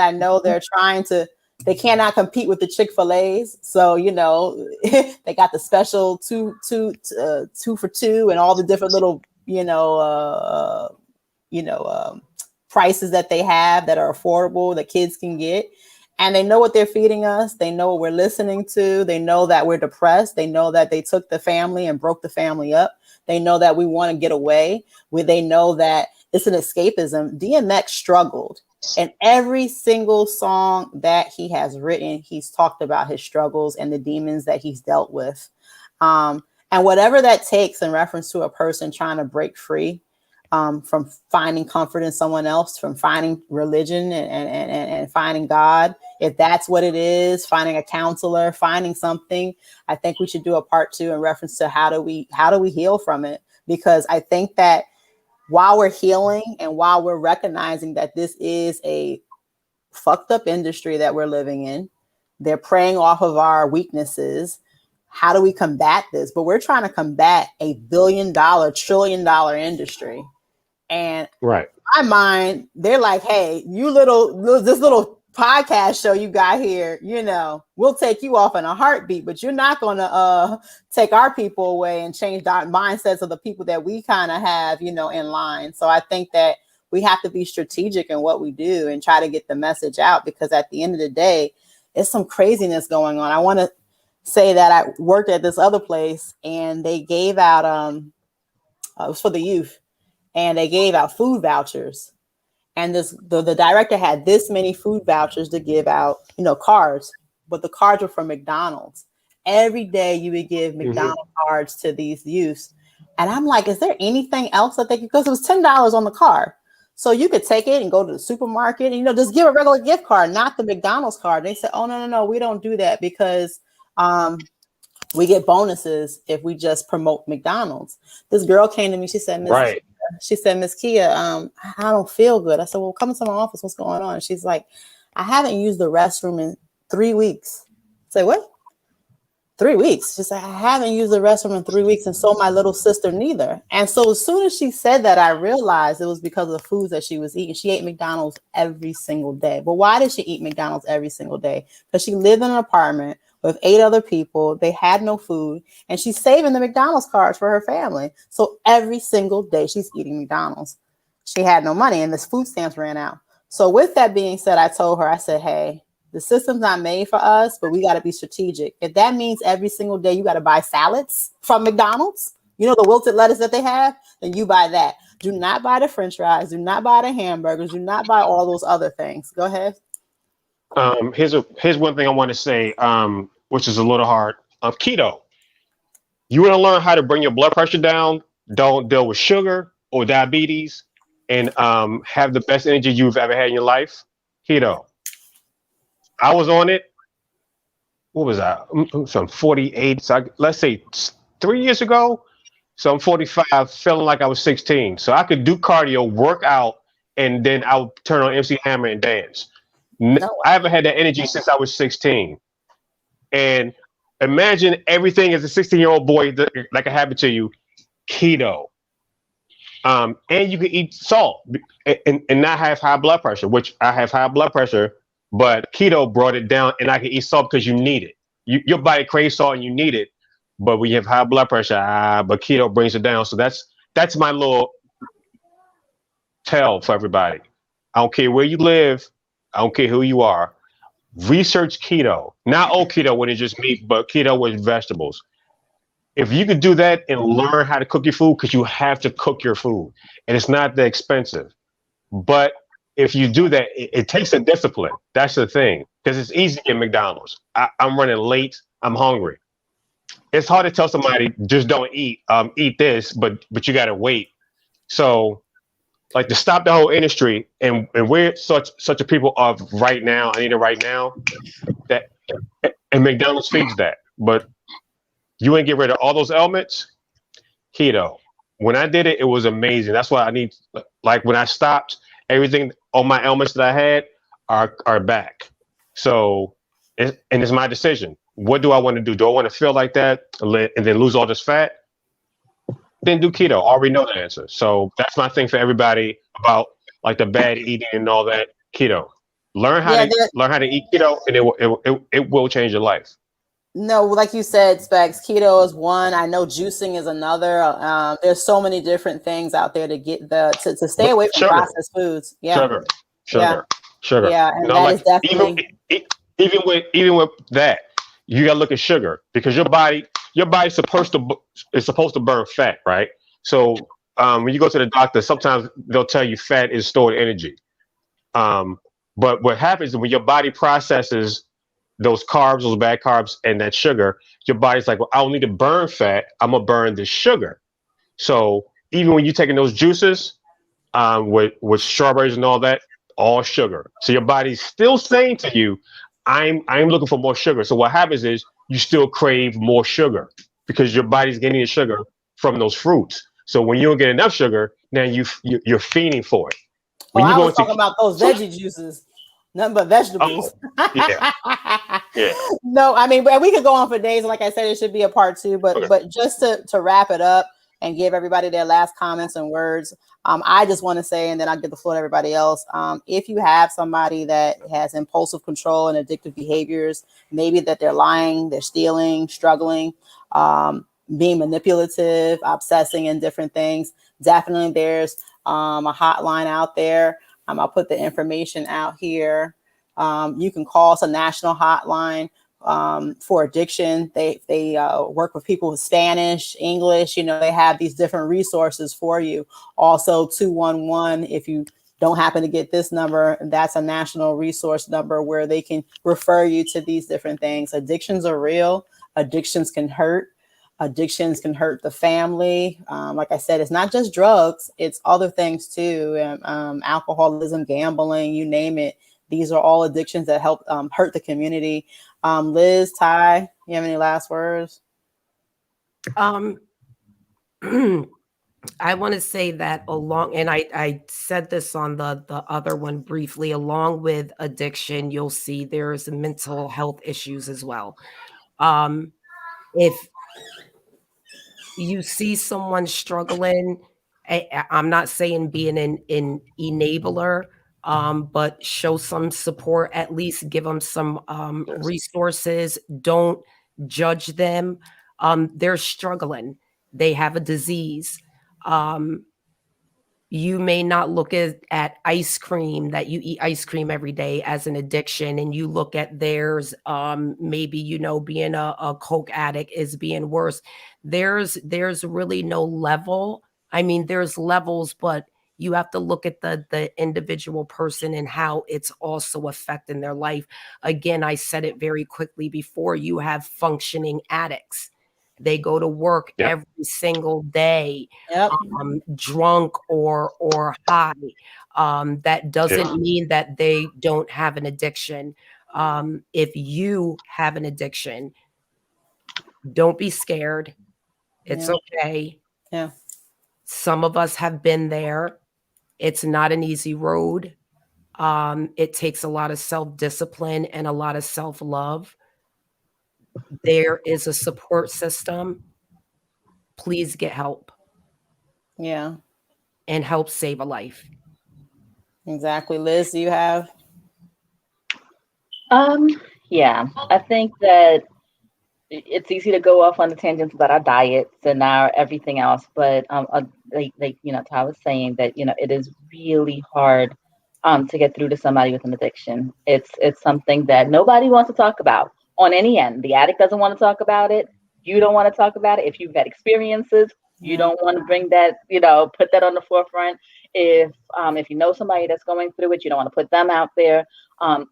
I know they cannot compete with the Chick-fil-A's. So, they got the special two for $2 and all the different little, prices that they have that are affordable that kids can get. And they know what they're feeding us. They know what we're listening to. They know that we're depressed. They know that they took the family and broke the family up. They know that we want to get away. They know that it's an escapism. DMX struggled. And every single song that he has written, he's talked about his struggles and the demons that he's dealt with. And whatever that takes in reference to a person trying to break free, from finding comfort in someone else, from finding religion and finding God, if that's what it is, finding a counselor, finding something, I think we should do a part 2 in reference to how do we heal from it? Because I think that while we're healing and while we're recognizing that this is a fucked up industry that we're living in, they're preying off of our weaknesses. How do we combat this? But we're trying to combat a $1 billion, $1 trillion industry. And in my mind, they're like, hey, this little podcast show you got here, we'll take you off in a heartbeat, but you're not going to take our people away and change our mindsets of the people that we kind of have, in line. So I think that we have to be strategic in what we do and try to get the message out, because at the end of the day, it's some craziness going on. I want to say that I worked at this other place and they gave out, it was for the youth, and they gave out food vouchers. And the director had this many food vouchers to give out, cards, but the cards were from McDonald's. Every day you would give McDonald's cards to these youths. And I'm like, is there anything else that they could, because it was $10 on the card. So you could take it and go to the supermarket and, just give a regular gift card, not the McDonald's card. And they said, oh, no, we don't do that because we get bonuses if we just promote McDonald's. This girl came to me. She said, Miss Kia, I don't feel good. I said, well, come into my office. What's going on? And she's like, I haven't used the restroom in 3 weeks. I say, what? 3 weeks? She said, I haven't used the restroom in 3 weeks. And so my little sister neither. And so as soon as she said that, I realized it was because of the foods that she was eating. She ate McDonald's every single day. But why did she eat McDonald's every single day? Because she lived in an apartment with 8 other people. They had no food, and she's saving the McDonald's cards for her family. So every single day she's eating McDonald's. She had no money, and the food stamps ran out. So with that being said, I told her, I said, hey, the system's not made for us, but we got to be strategic. If that means every single day you got to buy salads from McDonald's, you know, the wilted lettuce that they have, then you buy that. Do not buy the French fries. Do not buy the hamburgers. Do not buy all those other things. Go ahead. Here's one thing I want to say, which is a little hard. Keto. You want to learn how to bring your blood pressure down. Don't deal with sugar or diabetes, and have the best energy you've ever had in your life. Keto. I was on it. What was I? So I'm 48. So let's say 3 years ago. So I'm 45, feeling like I was 16. So I could do cardio, work out, and then I would turn on MC Hammer and dance. I haven't had that energy since I was 16. And imagine everything as a 16-year-old boy that can happen to you. Keto. And you can eat salt and not have high blood pressure, which I have high blood pressure, but keto brought it down, and I can eat salt because you need it. Your body craves salt and you need it. But when you have high blood pressure, but keto brings it down. So that's my little tell for everybody. I don't care where you live. I don't care who you are. Research keto. Not old keto when it's just meat, but keto with vegetables. If you could do that and learn how to cook your food, because you have to cook your food, and it's not that expensive. But if you do that, it takes a discipline. That's the thing, because it's easy to get McDonald's. I'm running late. I'm hungry. It's hard to tell somebody just don't eat this, but you got to wait. So, like, to stop the whole industry, and we're such a people of right now. I need it right now. That and McDonald's feeds that, but you ain't get rid of all those elements. Keto. When I did it, it was amazing. That's why I need. Like, when I stopped, everything, all my elements that I had are back. So, it's my decision. What do I want to do? Do I want to feel like that and then lose all this fat? Then do keto. I already know the answer. So that's my thing for everybody about like the bad eating and all that. Keto. Learn how to eat keto, and it will change your life. No, like you said, Specs, keto is one. I know juicing is another. There's so many different things out there to get to stay away from processed foods. Yeah. Sugar. Yeah, and that is definitely even with that. You gotta look at sugar, because your body's supposed to burn fat, right? So when you go to the doctor, sometimes they'll tell you fat is stored energy. But what happens is when your body processes those carbs, those bad carbs, and that sugar, your body's like, well, I don't need to burn fat. I'm gonna burn this sugar. So even when you're taking those juices, with strawberries and all that, all sugar. So your body's still saying to you, I'm looking for more sugar. So what happens is you still crave more sugar because your body's getting the sugar from those fruits. So when you don't get enough sugar, now you're fiending for it. When I was talking about those veggie juices, nothing but vegetables. Yeah. No, I mean, we could go on for days. Like I said, it should be a part 2. But just to wrap it up and give everybody their last comments and words, I just want to say, and then I'll give the floor to everybody else. If you have somebody that has impulsive control and addictive behaviors, maybe that they're lying, they're stealing, struggling, being manipulative, obsessing in different things, definitely there's a hotline out there. I'll put the information out here. You can call. It's a national hotline for addiction. They work with people with Spanish, English. They have these different resources for you. Also 211, if you don't happen to get this number, that's a national resource number where they can refer you to these different things. Addictions are real. Addictions can hurt. Addictions can hurt the family. Like I said, it's not just drugs, it's other things too. Alcoholism, gambling, you name it. These are all addictions that help hurt the community. Liz, Ty, you have any last words? I want to say that and I said this on the other one briefly, along with addiction, you'll see there's mental health issues as well. If you see someone struggling, I'm not saying being an enabler, but show some support, at least give them some Yes. resources. Don't judge them. They're struggling. They have a disease. You may not look at ice cream, that you eat ice cream every day, as an addiction, and you look at theirs, maybe, being a Coke addict is being worse. There's really no level. I mean, there's levels, but you have to look at the individual person and how it's also affecting their life. Again, I said it very quickly before. You have functioning addicts. They go to work Yep. every single day, Yep. drunk or high. That doesn't mean that they don't have an addiction. If you have an addiction, don't be scared. It's okay. Yeah. Some of us have been there. It's not an easy road. It takes a lot of self-discipline and a lot of self-love. There is a support system. Please get help Yeah. and help save a life. Exactly. Liz, do you have? Yeah, I think that it's easy to go off on the tangents about our diets and our everything else, but Ty was saying that it is really hard to get through to somebody with an addiction. It's something that nobody wants to talk about on any end. The addict doesn't want to talk about it. You don't want to talk about it. If you've had experiences, you don't want to bring that, put that on the forefront. If you know somebody that's going through it, you don't want to put them out there.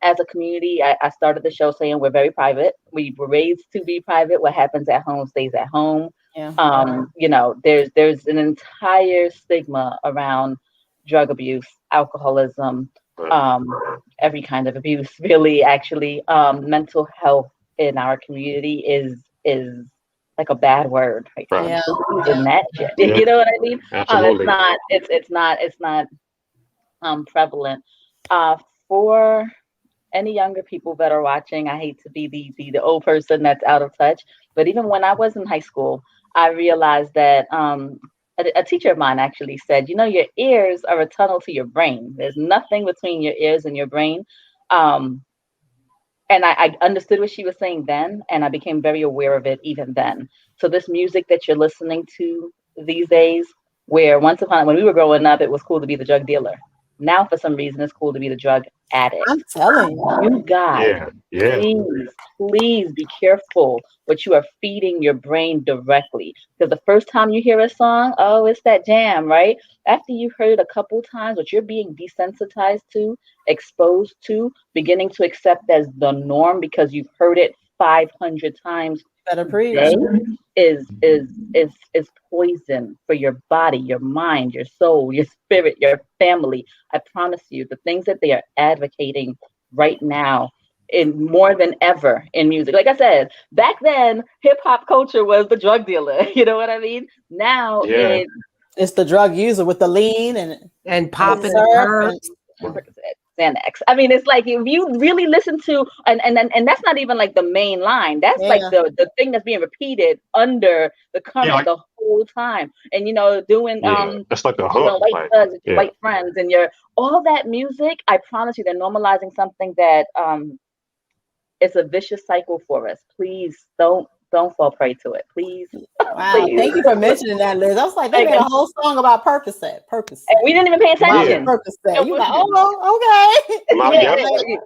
As a community, I started the show saying we're very private. We were raised to be private. What happens at home stays at home. Yeah. There's an entire stigma around drug abuse, alcoholism, every kind of abuse, really, actually. Mental health in our community is like a bad word. Right? Yeah. In that shit. Yeah. You know what I mean? Absolutely. It's not prevalent. For any younger people that are watching, I hate to be the old person that's out of touch, but even when I was in high school, I realized that a teacher of mine actually said, your ears are a tunnel to your brain. There's nothing between your ears and your brain. And I understood what she was saying then, and I became very aware of it even then. So this music that you're listening to these days, where once upon when we were growing up, it was cool to be the drug dealer. Now, for some reason, it's cool to be the drug addict. I'm telling you. You guys, Yeah. please be careful what you are feeding your brain directly. Because the first time you hear a song, oh, it's that jam, right? After you've heard it a couple times, what you're being desensitized to, exposed to, beginning to accept as the norm because you've heard it 500 times Better preach. is poison for your body, your mind, your soul, your spirit, your family. I promise you, the things that they are advocating right now, in more than ever in music. Like I said, back then, hip hop culture was the drug dealer. You know what I mean? Now it's the drug user with the lean and popping the Xanax. I mean, it's like if you really listen to and that's not even like the main line. That's like the thing that's being repeated under the current the whole time. And doing that's like a hook, white thugs, white friends, and all that music. I promise you, they're normalizing something that it's a vicious cycle for us. Please don't fall prey to it, please. Wow, please. Thank you for mentioning that, Liz. I was like, they made a whole song about Percocet. And we didn't even pay attention. Percocet. You like, oh, okay.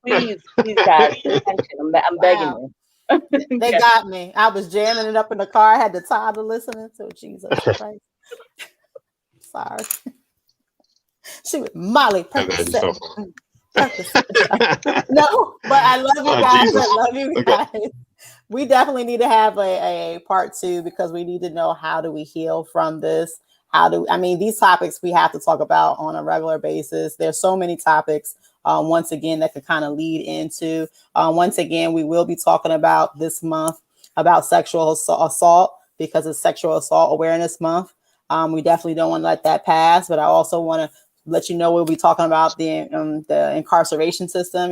Please, guys, pay attention. I'm begging you. They got me. I was jamming it up in the car. I had the time to listening to Jesus Christ. Sorry. She was Molly Percocet. No, but I love you guys. I love you guys. We definitely need to have a part 2 because we need to know how do we heal from this. These topics we have to talk about on a regular basis. There's so many topics, once again, that could kind of lead into. Once again, we will be talking about this month about sexual assault because it's Sexual Assault Awareness Month. We definitely don't want to let that pass, but I also want to let you know we'll be talking about the incarceration system,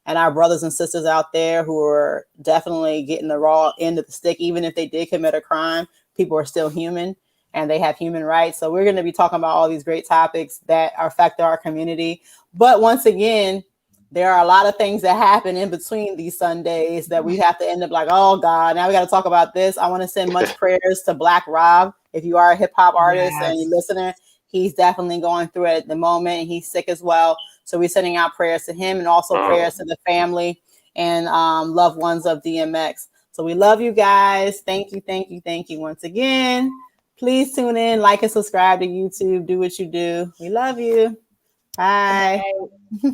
and our brothers and sisters out there who are definitely getting the raw end of the stick. Even if they did commit a crime, people are still human. and they have human rights. So we're going to be talking about all these great topics that affect our community. But once again, there are a lot of things that happen in between these Sundays that we have to end up like, oh God, now we got to talk about this. I want to send much prayers to Black Rob. If you are a hip hop artist and you're listening, he's definitely going through it at the moment. He's sick as well. So we're sending out prayers to him and also prayers to the family and loved ones of DMX. So we love you guys. Thank you once again. Please tune in, like and subscribe to YouTube. Do what you do. We love you. Bye. Bye.